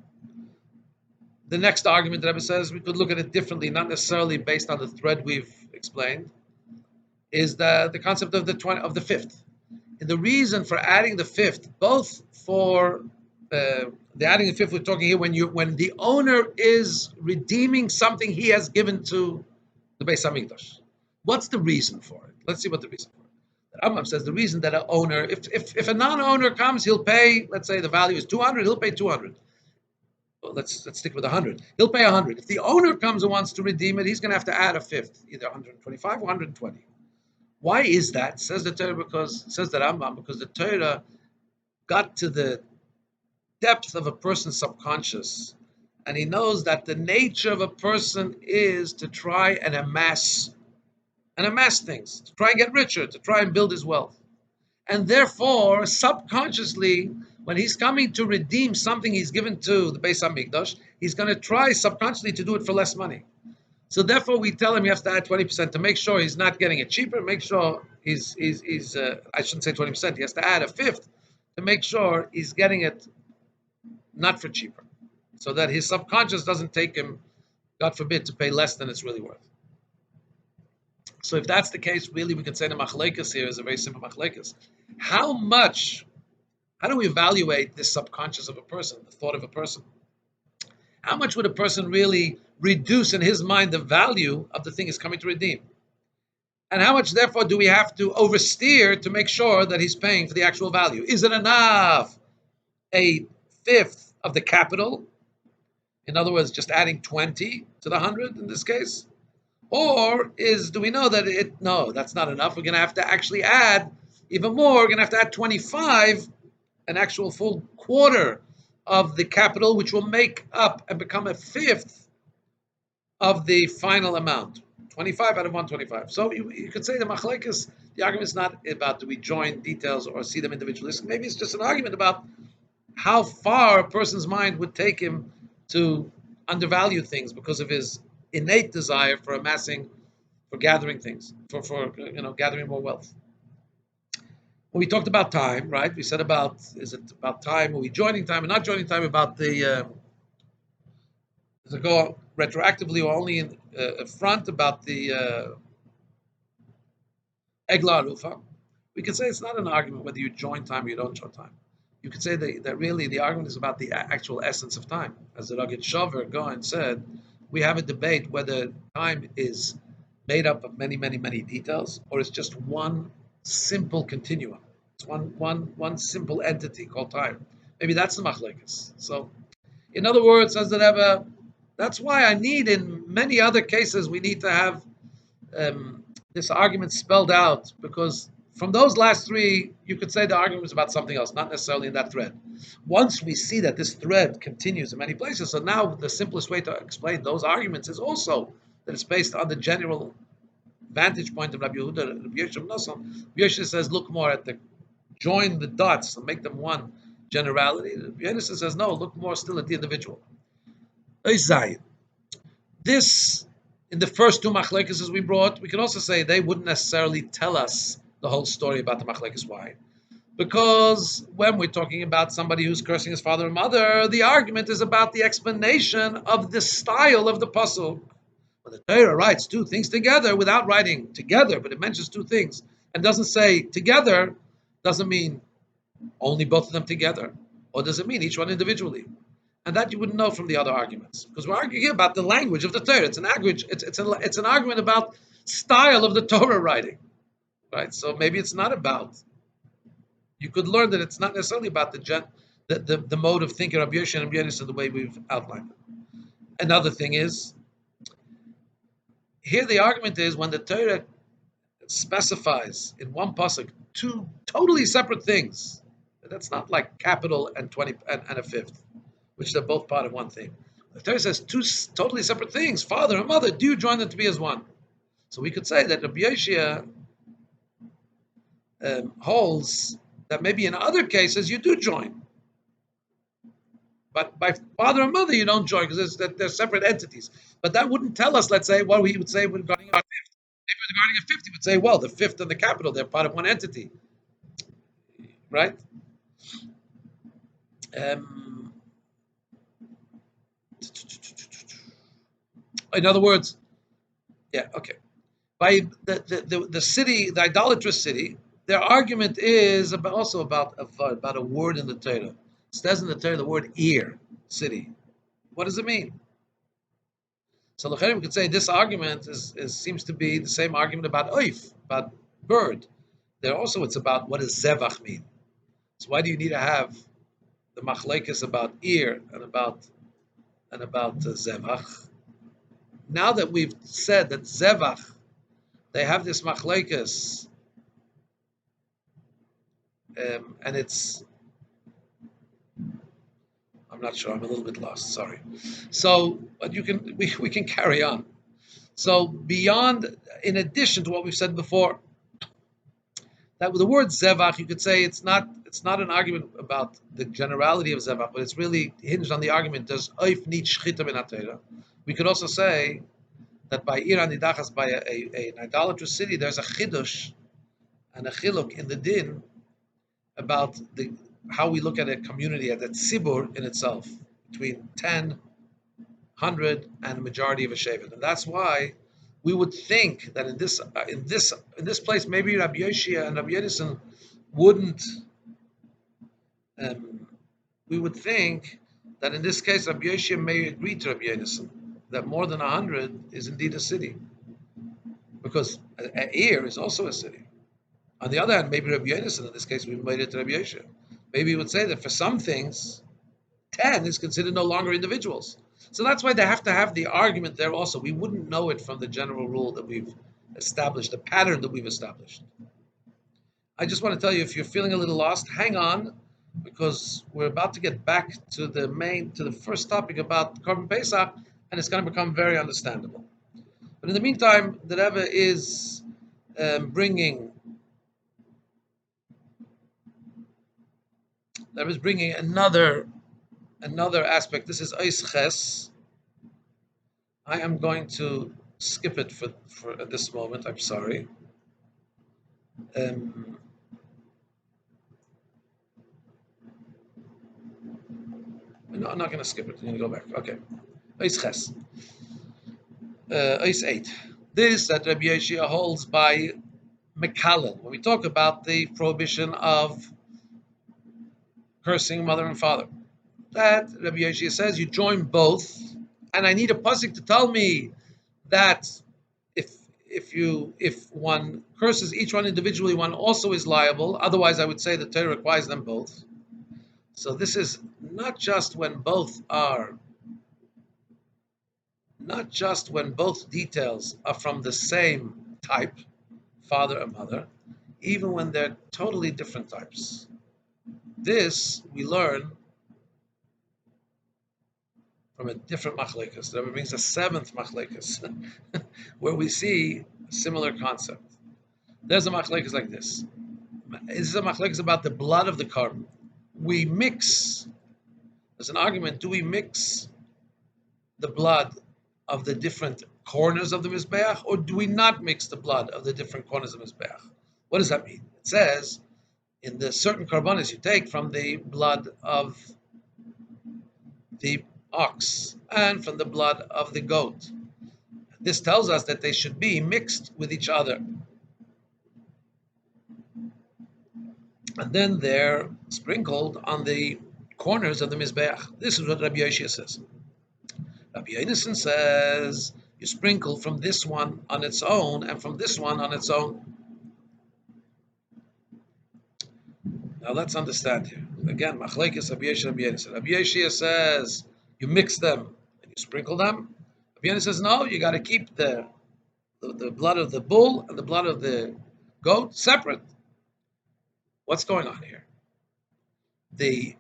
The next argument that Rabbi says we could look at it differently, not necessarily based on the thread we've explained, is the concept of the fifth. And the reason for adding the fifth, both for the adding the fifth, we're talking here when the owner is redeeming something he has given to the Beis Hamikdash. What's the reason for it? Let's see what the reason for it. The Rambam says the reason that an owner, if a non-owner comes, he'll pay. Let's say the value is 200, he'll pay 200. Well, let's stick with 100. He'll pay 100. If the owner comes and wants to redeem it, he's going to have to add a fifth, either 125 or 120. Why is that? Says the Torah says the Rambam because the Torah got to the depth of a person's subconscious, and he knows that the nature of a person is to try and amass things, to try and get richer, to try and build his wealth. And therefore, subconsciously, when he's coming to redeem something he's given to the Beis Hamikdash, he's going to try subconsciously to do it for less money. So therefore, we tell him he has to add 20% to make sure he's not getting it cheaper. Make sure he's I shouldn't say 20%. He has to add a fifth to make sure he's getting it not for cheaper, so that his subconscious doesn't take him, God forbid, to pay less than it's really worth. So if that's the case, really, we can say the machlekes here is a very simple machlekes. How do we evaluate this subconscious of a person, the thought of a person? How much would a person really reduce in his mind the value of the thing he's coming to redeem? And how much, therefore, do we have to oversteer to make sure that he's paying for the actual value? Is it enough a fifth of the capital? In other words, just adding 20 to the 100 in this case? Or do we know that no, that's not enough. We're going to have to actually add even more. We're going to have to add 25, an actual full quarter of the capital, which will make up and become a fifth of the final amount. 25 out of 125. So you could say the machlekes, the argument is not about do we join details or see them individualistic. Maybe it's just an argument about how far a person's mind would take him to undervalue things because of his innate desire for amassing, for gathering things, for gathering more wealth. When we talked about time, right? We said about is it about time? Are we joining time and not joining time? About the does it go retroactively or only in front about the Egla Arufa? We could say it's not an argument whether you join time or you don't join time. You could say that really the argument is about the actual essence of time. As the Ragged Shover Goen said, we have a debate whether time is made up of many, many, many details or it's just one simple continuum. It's one simple entity called time. Maybe that's the machlekes. So, in other words, as the Rebbe, that's why I need in many other cases we need to have this argument spelled out, because from those last three, you could say the argument was about something else, not necessarily in that thread. Once we see that this thread continues in many places, so now the simplest way to explain those arguments is also that it's based on the general vantage point of Rabbi Yehuda, Rabbi Yosef Nosson. Rabbi Yosef says, look more at join the dots and make them one generality. Rabbi Yosef says, no, look more still at the individual. This, in the first two machlekes we brought, we can also say they wouldn't necessarily tell us the whole story about the machlekes. Why? Because when we're talking about somebody who's cursing his father and mother, the argument is about the explanation of the style of the pasuk. When the Torah writes two things together without writing together, but it mentions two things and doesn't say together, doesn't mean only both of them together, or does it mean each one individually? And that you wouldn't know from the other arguments, because we're arguing here about the language of the Torah. It's an language. It's an argument about style of the Torah writing, right? So maybe it's not about. You could learn that it's not necessarily about the mode of thinking of Yosef and Yosef the way we've outlined it. Another thing is here the argument is when the Torah specifies in one pasuk two totally separate things. That's not like capital and 20 and a fifth, which they're both part of one thing. The Torah says two totally separate things, father and mother, do you join them to be as one? So we could say that Rabbi Yosef holds that maybe in other cases you do join. But by father and mother you don't join because they're separate entities. But that wouldn't tell us, let's say, what we would say regarding a fifth. Maybe regarding a fifth, you would say, well, the fifth and the capital, they're part of one entity. Right? In other words, yeah, okay. By the city, the idolatrous city, their argument is also about a word in the Torah. It says in the Torah the word ear, city. What does it mean? So we could say this argument seems to be the same argument about oif, about bird. There also it's about what does zevach mean. So why do you need to have the machlekes about ear and about zevach? Now that we've said that zevach, they have this machlekes, and it's, I'm not sure, I'm a little bit lost, sorry. So, but we can carry on. So beyond, in addition to what we've said before, that with the word zevach, you could say it's not an argument about the generality of zevach, but it's really hinged on the argument, does oif need shchita ben HaTorah? We could also say that by Iran Nidachas, by an idolatrous city, there's a chidush and a chiluk in the din about how we look at a community, at a tzibur in itself, between 10, 100, and a majority of a shevet. And that's why we would think that in this place, maybe Rabbi Yoshia and Rabbi wouldn't. We would think that in this case Rabbi Yoshia may agree to Rabbi Yonasan that more than 100 is indeed a city, because a Ir is also a city. On the other hand, maybe Rabbi Yonasan in this case we made it to Rabbi Yoshia. Maybe he would say that for some things 10 is considered no longer individuals. So that's why they have to have the argument there also. We wouldn't know it from the general rule that we've established, the pattern that we've established. I just want to tell you, if you're feeling a little lost, hang on, because we're about to get back to the first topic about Korban Pesach, and it's going to become very understandable. But in the meantime, the Rebbe is bringing another aspect. This is Ois Ches. I am going to skip it for at this moment. I'm sorry. No, I'm not going to skip it. I'm going to go back. Okay. Ois Ches. Ois 8. This that Rabbi Yeshua holds by Mekalel. When we talk about the prohibition of cursing mother and father, that Rabbi Yeshua says you join both, and I need a pasuk to tell me that if one curses each one individually, one also is liable. Otherwise, I would say the Torah requires them both. So this is not just when both details are from the same type, father and mother, even when they're totally different types. This we learn from a different machlekes. The Rebbe brings a seventh machlekes, where we see a similar concept. There's a machlekes like this. This is a machlekes about the blood of the korban. We mix. There's an argument: do we mix the blood of the different corners of the mizbeach, or do we not mix the blood of the different corners of the mizbeach? What does that mean? It says in the certain korbanos you take from the blood of the ox and from the blood of the goat. This tells us that they should be mixed with each other. And then they're sprinkled on the corners of the Mizbeach. This is what Rabbi Yoshia says. Rabbi Yonasan says you sprinkle from this one on its own and from this one on its own. Now let's understand here. Again, Machlekes Rabbi Yoshia, Rabbi Yonasan. Rabbi Yoshia says you mix them and you sprinkle them. Rabbi Yonasan says no, you got to keep the blood of the bull and the blood of the goat separate. What's going on here? This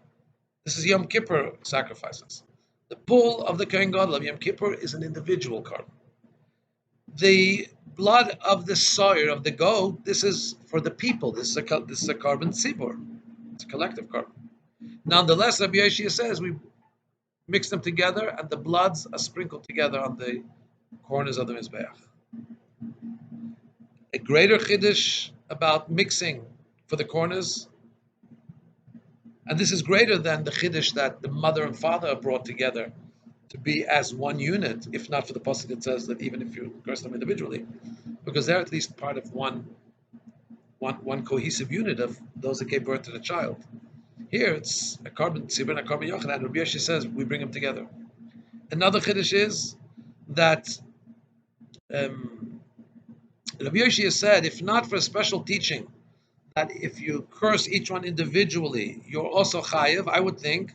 is Yom Kippur sacrifices. The bull of the Kohen Gadol of Yom Kippur is an individual korban. The blood of the soyer of the goat, this is for the people. This is a korban tzibur. It's a collective korban. Nonetheless, Rabbi Yoshia says we mix them together, and the bloods are sprinkled together on the corners of the mizbeach. A greater chiddush about mixing for the corners, and this is greater than the chiddush that the mother and father are brought together to be as one unit, if not for the pasuk that says that even if you curse them individually, because they're at least part of one cohesive unit of those that gave birth to the child. Here it's a korban tzibur and a korban yochid, and Rabbi Yoshia says we bring them together. Another chiddush is that Rabbi Yoshia said, if not for a special teaching, that if you curse each one individually, you're also chayiv, I would think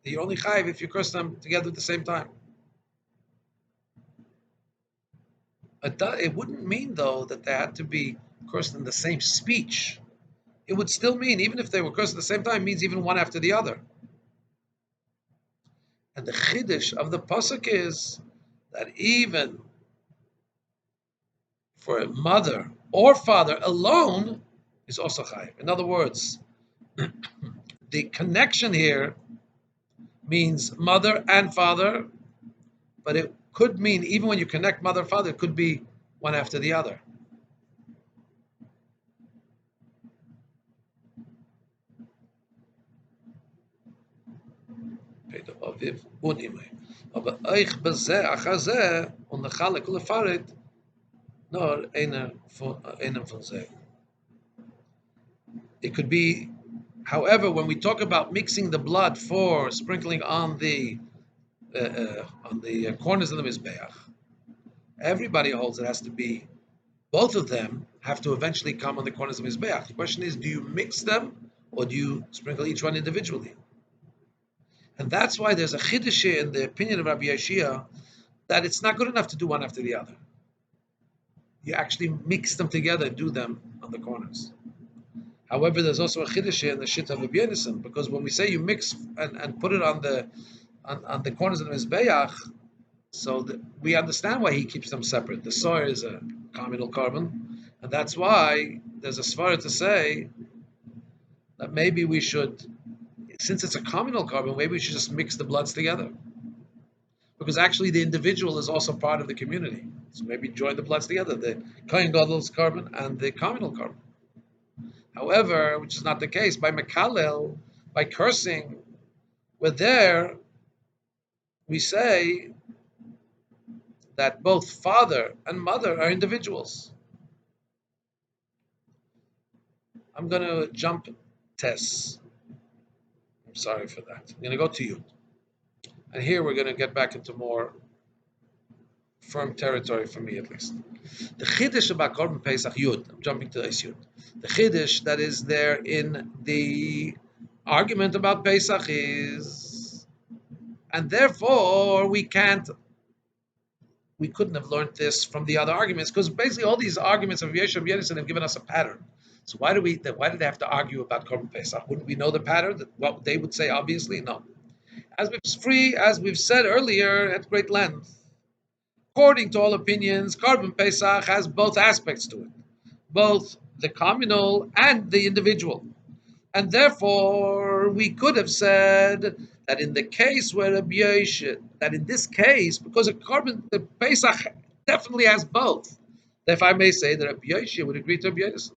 that you're only chayiv if you curse them together at the same time. It wouldn't mean, though, that they had to be cursed in the same speech. It would still mean, even if they were cursed at the same time, it means even one after the other. And the chiddush of the pasuk is that even for a mother or father alone is also chayiv. In other words, the connection here means mother and father, but it could mean even when you connect mother and father, it could be one after the other. It could be However, when we talk about mixing the blood for sprinkling on the corners of the mizbeach, everybody holds it has to be both of them have to eventually come on the corners of the mizbeach. The question is, do you mix them or do you sprinkle each one individually? And that's why there's a chiddush in the opinion of Rabbi Yeshia that it's not good enough to do one after the other. You actually mix them together and do them on the corners. However, there's also a chiddush in the shit of Rabbi Yonasan, because when we say you mix and put it on the corners of the mizbeach, so that we understand why he keeps them separate. The soil is a communal carbon, and that's why there's a svara to say that maybe we should, since it's a communal carbon, maybe we should just mix the bloods together. Because actually the individual is also part of the community. So maybe join the bloods together, the Kohen Gadol's carbon and the communal carbon. However, which is not the case, by Mekalel, by cursing, we say that both father and mother are individuals. I'm going to jump Tess. I'm sorry for that. I'm going to go to you. And here we're going to get back into more firm territory for me, at least. The chiddush about Korban Pesach Yud, I'm jumping to this Yud. The chiddush that is there in the argument about Pesach is, and therefore we couldn't have learned this from the other arguments, because basically all these arguments of Yosef and Yonasan have given us a pattern. So why did they have to argue about Korban Pesach? Wouldn't we know the pattern? What they would say, obviously, no. As we've said earlier at great length, according to all opinions, Korban Pesach has both aspects to it, both the communal and the individual. And therefore, we could have said that in the case where Rabbi Yosef, that in this case, because the Pesach definitely has both, if I may say that Rabbi Yosef would agree to Rabbi Yosef.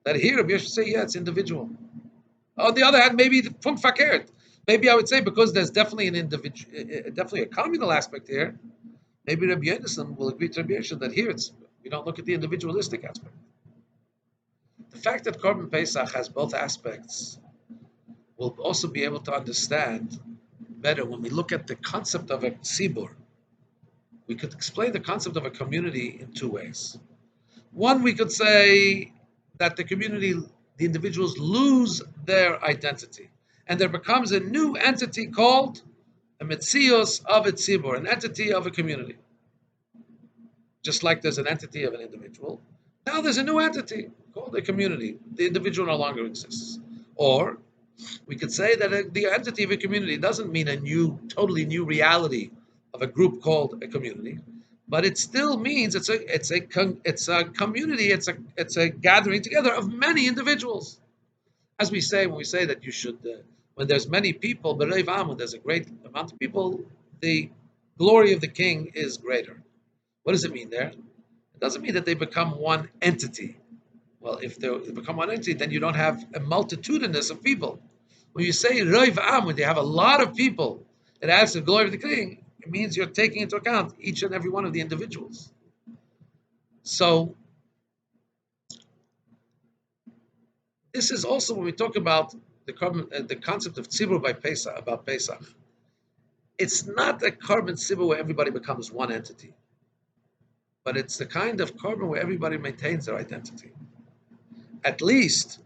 That here Rabbi Yosef say, yeah, it's individual. On the other hand, maybe from fakert, maybe I would say because there's definitely definitely a communal aspect here. Maybe Rabbi Yonasan will agree to Rabbi Yosef that here we don't look at the individualistic aspect. The fact that Korban Pesach has both aspects, we'll also be able to understand better when we look at the concept of a tzibur. We could explain the concept of a community in two ways. One, we could say that the individuals lose their identity, and there becomes a new entity called a metzios of a tzibur, an entity of a community. Just like there's an entity of an individual, now there's a new entity called a community. The individual no longer exists. Or we could say that the entity of a community doesn't mean a totally new reality of a group called a community, but it still means it's a community. It's a gathering together of many individuals. As we say when we say that you should, when there's many people, when there's a great amount of people, the glory of the king is greater. What does it mean there? It doesn't mean that they become one entity. Well, if they become one entity, then you don't have a multitudinous of people. When you say Roiv Am, when you have a lot of people, it adds to the glory of the king, it means you're taking into account each and every one of the individuals. So, this is also when we talk about the concept of tzibur by Pesach, about Pesach. It's not a carbon tzibur where everybody becomes one entity, but it's the kind of carbon where everybody maintains their identity. At least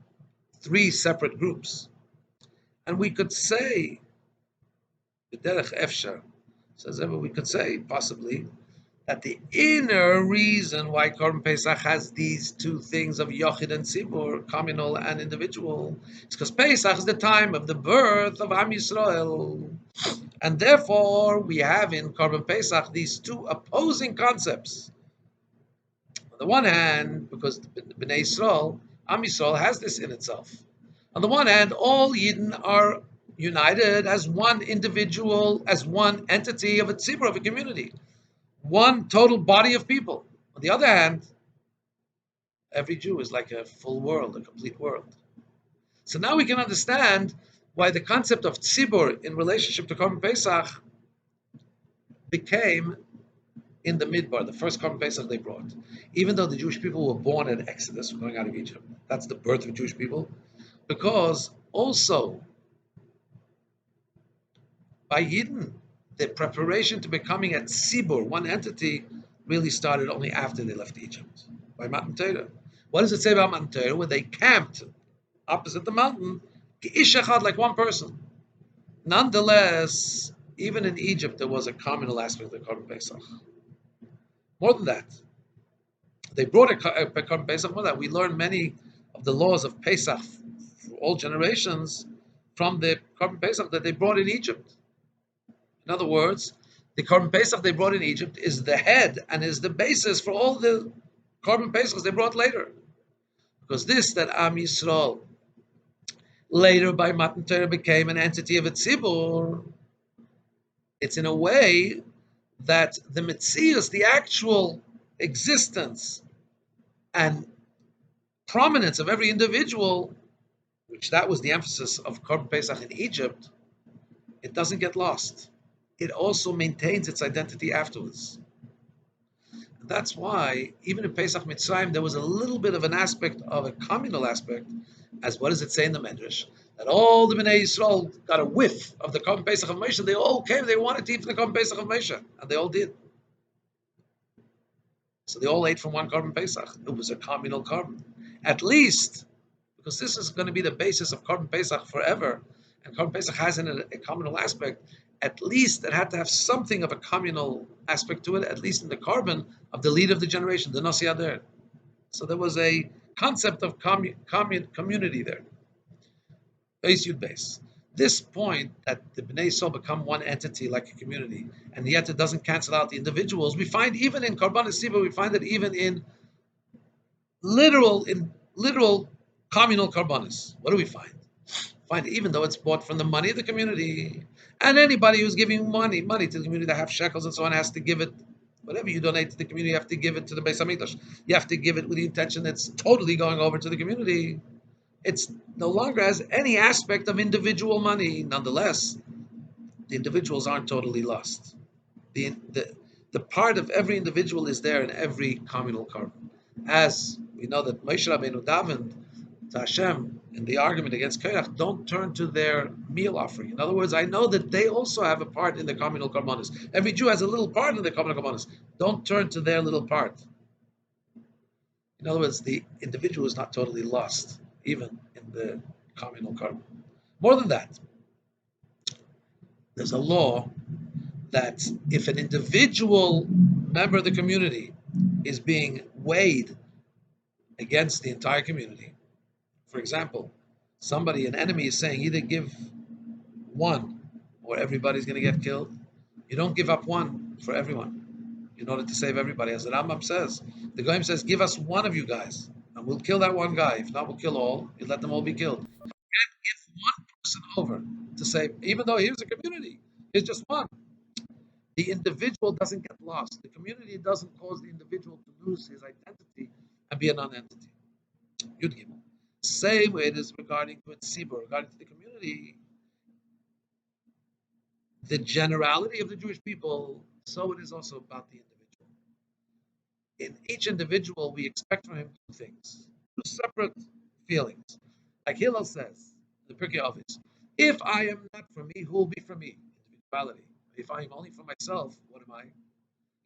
3 separate groups. And we could say, Derech Efshar, says we could say possibly that the inner reason why Korban Pesach has these 2 things of Yochid and Tzibur, communal and individual, is because Pesach is the time of the birth of Am Yisrael. And therefore, we have in Korban Pesach these 2 opposing concepts. On the one hand, because Bnei Yisrael, Am Yisrael has this in itself. On the one hand, all Yidden are united as one individual, as one entity of a tzibur, of a community, one total body of people. On the other hand, every Jew is like a full world, a complete world. So now we can understand why the concept of tzibur in relationship to Korban Pesach became in the Midbar, the first Korban Pesach they brought, even though the Jewish people were born at Exodus, going out of Egypt, that's the birth of Jewish people, because also by Yidden, the preparation to becoming a tzibur, one entity, really started only after they left Egypt, by Matan Torah. What does it say about Matan Torah? When they camped opposite the mountain, ish echad, like one person. Nonetheless, even in Egypt, there was a communal aspect of the Korban Pesach. More than that, they brought a Korban Pesach. More than that, we learned many of the laws of Pesach for all generations from the Korban Pesach that they brought in Egypt. In other words, the Korban Pesach they brought in Egypt is the head and is the basis for all the Korban Pesachs they brought later. Because this, that Am Yisrael later by Matan Torah became an entity of a tzibur, it's in a way that the Metzius, the actual existence and prominence of every individual, which that was the emphasis of Korban Pesach in Egypt, it doesn't get lost. It also maintains its identity afterwards. And that's why, even in Pesach Mitzrayim, there was a little bit of an aspect of a communal aspect, as what does it say in the Medrash? That all the Bnei Yisrael got a whiff of the Korban Pesach of Moshe. They all came, they wanted to eat from the Korban Pesach of Moshe, and they all did. So they all ate from one Korban Pesach. It was a communal Korban. At least, because this is going to be the basis of Korban Pesach forever, and Korban Pesach has in it a communal aspect, at least it had to have something of a communal aspect to it, at least in the Korban of the leader of the generation, the Nasi Ader. So there was a concept of community there. Base Yud base. This point that the Bnei Yisrael become one entity like a community, and yet it doesn't cancel out the individuals. We find even in Korban Siba, we find it even in literal communal Korbanos. What do we find? Find it even though it's bought from the money of the community, and anybody who's giving money to the community that have shekels and so on has to give it. Whatever you donate to the community, you have to give it to the Beis Hamikdash. You have to give it with the intention that's totally going over to the community. It's no longer has any aspect of individual money. Nonetheless, the individuals aren't totally lost. The part of every individual is there in every communal carbon. As we know that Moshe Rabbeinu davened to Hashem in the argument against Korach, don't turn to their meal offering. In other words, I know that they also have a part in the communal karbonis. Every Jew has a little part in the communal karbonis. Don't turn to their little part. In other words, the individual is not totally lost, even in the communal carbon. More than that, there's a law that if an individual member of the community is being weighed against the entire community, for example, an enemy is saying either give one or everybody's going to get killed, you don't give up one for everyone in order to save everybody. As the Rambam says, the Goyim says, give us one of you guys and we'll kill that one guy. If not, we'll kill all. You let them all be killed. You can't give one person over to save, even though here's a community, here's just one. The individual doesn't get lost. The community doesn't cause the individual to lose his identity and be a non-entity. Yud Gimel. Same way it is regarding to Tzibur, regarding to the community. The generality of the Jewish people, so it is also about the individual. In each individual, we expect from him two things, two separate feelings. Like Hillel says, the Pirkei Avos, if I am not for me, who will be for me? Individuality. If I am only for myself, what am I?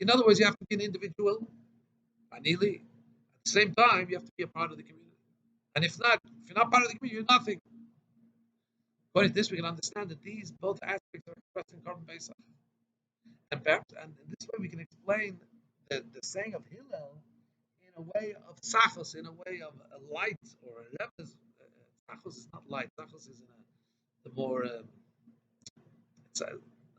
In other words, you have to be an individual, anili. At the same time, you have to be a part of the community. And if you're not part of the community, you're nothing. According to this, we can understand that these both aspects are expressed in Korban Pesach. And in this way, we can explain the saying of Hillel in a way of tzachos, in a way of a light or a remez. Tzachos is not light. Tzachos is in the more.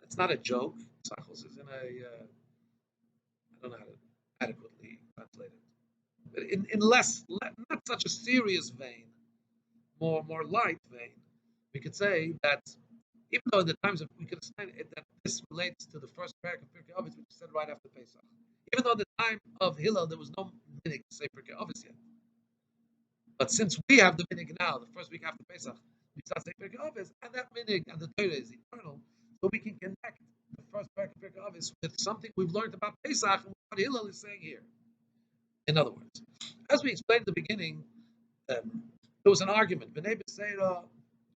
It's not a joke. Tzachos is in a. I don't know how to adequately translate it, but in less, not such a serious vein, more light vein, we could say that even though in the times of, we could explain it that this relates to the first paragraph of Pirkei Avos, which is said right after Pesach. Even though at the time of Hillel there was no minhag to say Pirkei Avos yet, but since we have the minhag now, the first week after Pesach, we start saying Pirkei Avos, and that minhag and the Torah is eternal, so we can connect the first paragraph of Pirkei Avos harmonize with something we've learned about Pesach and what Hillel is saying here. In other words, as we explained at the beginning, there was an argument. B'nai B'Seira,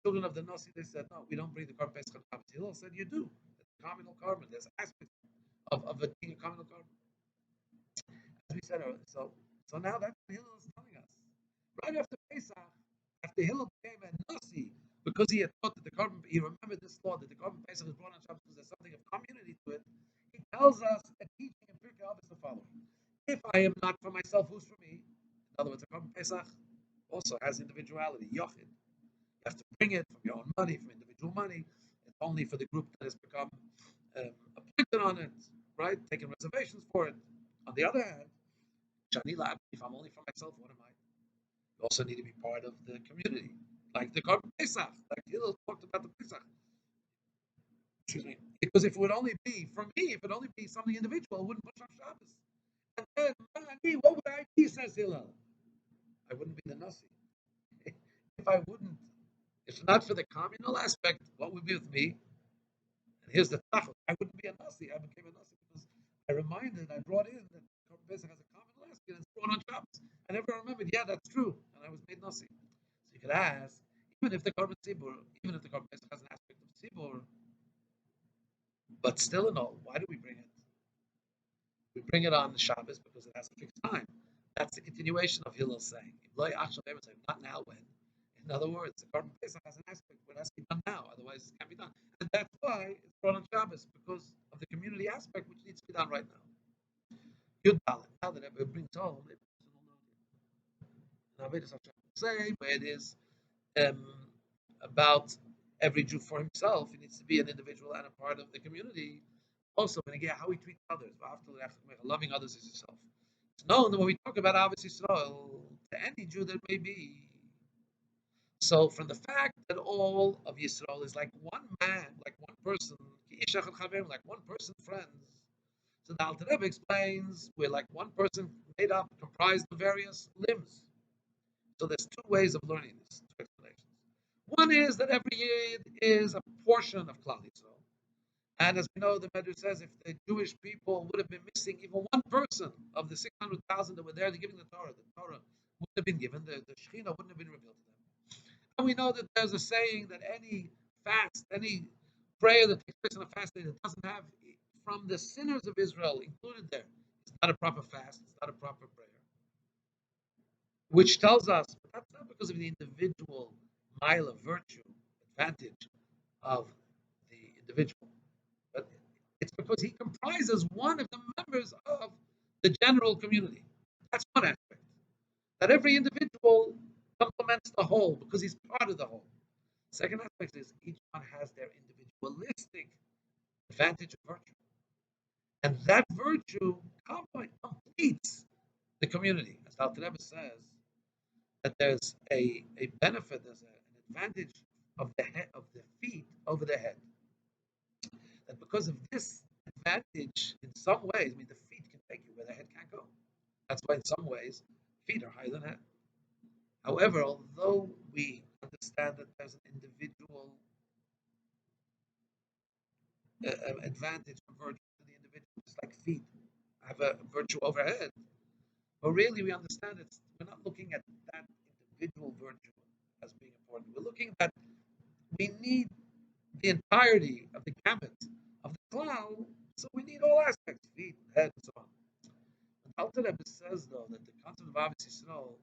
children of the Nasi, they said, no, we don't bring the Korban Pesach on Shabbos. Hillel said, you do. It's a communal carbon. There's aspects of it being a communal carbon. As we said earlier. So now that's what Hillel is telling us. Right after Pesach, after Hillel became a Nasi, because he had thought that he remembered this law that the Korban Pesach is brought on Shabbos because there's something of community to it, he tells us a teaching in Pirkei Avos the following. If I am not for myself, who's for me? In other words, the Korban Pesach also has individuality, yochid. You have to bring it from your own money, from individual money. It's only for the group that has become appointed on it, right? Taking reservations for it. On the other hand, if I'm only for myself, what am I? You also need to be part of the community, like the Korban Pesach, like Hillel talked about the Pesach. Excuse me. Because if it would only be for me, if it would only be something individual, it wouldn't push on Shabbos. And then, what would I be, says Hillel? I wouldn't be the Nasi. If I wouldn't, if not for the communal aspect, what would be with me? And here's the tachlis. I wouldn't be a Nasi. I became a Nasi because I brought in that Korban Pesach has a communal aspect and it's brought on Shabbos. I never remembered, yeah, that's true. And I was made Nasi. So you could ask, even if the Korban Pesach has an aspect of Tzibur, but still in all, why do we bring it? We bring it on the Shabbos because it has a fixed time. That's the continuation of Hillel saying, not now when. In other words, the Korban Pesach has an aspect where it has to be done now, otherwise it can't be done. And that's why it's brought on Shabbos, because of the community aspect which needs to be done right now. Yud Dalet, now that it brings home, say where it is about every Jew for himself, he needs to be an individual and a part of the community. Also, when again, how we treat others, loving others as yourself. It's known that when we talk about Avos Yisrael, to any Jew that may be. So, from the fact that all of Yisrael is like one man, like one person, like one person, friends. So the Alter Rebbe explains we're like one person made up, comprised of various limbs. So there's two ways of learning this, two explanations. One is that every Yid is a portion of Klal Yisrael. And as we know, the Medrash says if the Jewish people would have been missing even one person of the 600,000 that were there giving the Torah wouldn't have been given, the Shekhinah wouldn't have been revealed to them. And we know that there's a saying that any fast, any prayer that takes place on a fast day that doesn't have from the sinners of Israel included there, it's not a proper fast, it's not a proper prayer. Which tells us, but that's not because of the individual mile of virtue, advantage of the individual. But it's because he comprises one of the members of the general community. That's one aspect. That every individual complements the whole because he's part of the whole. Second aspect is each one has their individualistic advantage of virtue. And that virtue completes the community. As Alter Rebbe says, that there's a benefit, there's an advantage of the head, of the feet over the head. That because of this advantage, in some ways, the feet can take you where the head can't go. That's why, in some ways, feet are higher than head. However, although we understand that there's an individual advantage from virtue to the individual, just like feet have a virtue over head, but really we understand it. We're not looking at that individual virtue as being important. We're looking at we need the entirety of the gamut of the klal, so we need all aspects, feet, head, and so on. But Alter Rebbe says, though, that the concept of Avos Yisrael,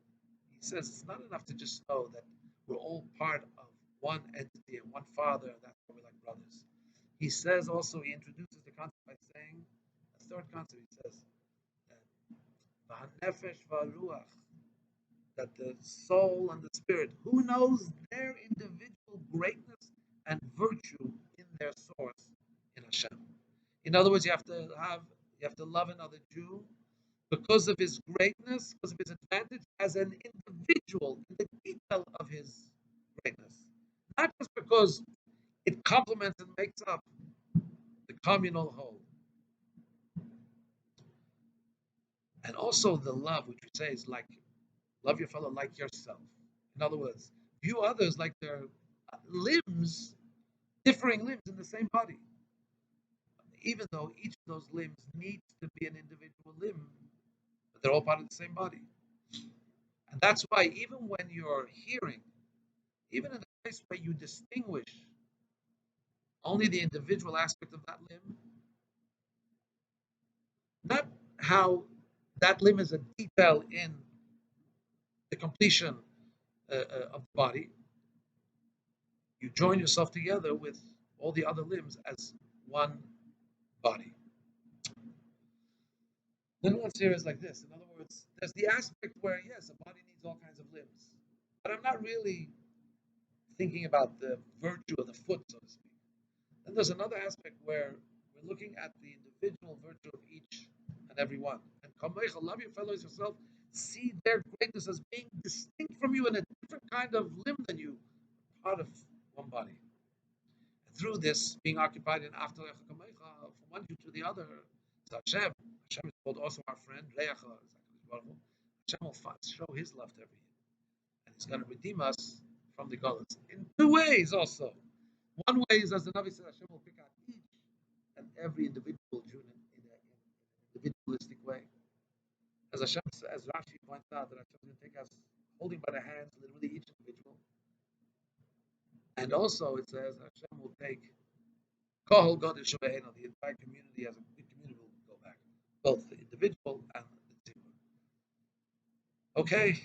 he says it's not enough to just know that we're all part of one entity and one father, and that's why we're like brothers. He says also, he introduces the concept by saying, a third concept, he says, that the soul and the spirit, who knows their individual greatness and virtue in their source in Hashem. In other words, you have to love another Jew because of his greatness, because of his advantage as an individual in the detail of his greatness. Not just because it complements and makes up the communal whole. And also the love, which we say is like, love your fellow like yourself. In other words, view others like they're limbs, differing limbs in the same body. even though each of those limbs needs to be an individual limb, but they're all part of the same body. And that's why even when you're hearing, even in a case where you distinguish only the individual aspect of that limb, not how that limb is a detail in the completion of the body, you join yourself together with all the other limbs as one body. The nuance here is like this. In other words, there's the aspect where, yes, a body needs all kinds of limbs, but I'm not really thinking about the virtue of the foot, so to speak. Then there's another aspect where we're looking at the individual virtue of each and every one. And Kamecha, love your fellows yourself, see their greatness as being distinct from you in a different kind of limb than you, part of one body. And through this, being occupied in After Kamecha, from one view to the other, is Hashem. Hashem is called also our friend, Reacha. Hashem will show his love to every and he's going to redeem us from the Golas in two ways also. One way is, as the Navi said, Hashem will pick out each and every individual Jew in an individualistic way. As Hashem, as Rashi points out, that Hashem is going to take us holding by the hands, literally each individual. And also it says Hashem will take Kohol God and Shabbat, the entire community as a big community will go back, both the individual and the team. Okay,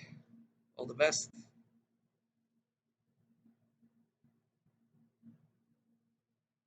all the best.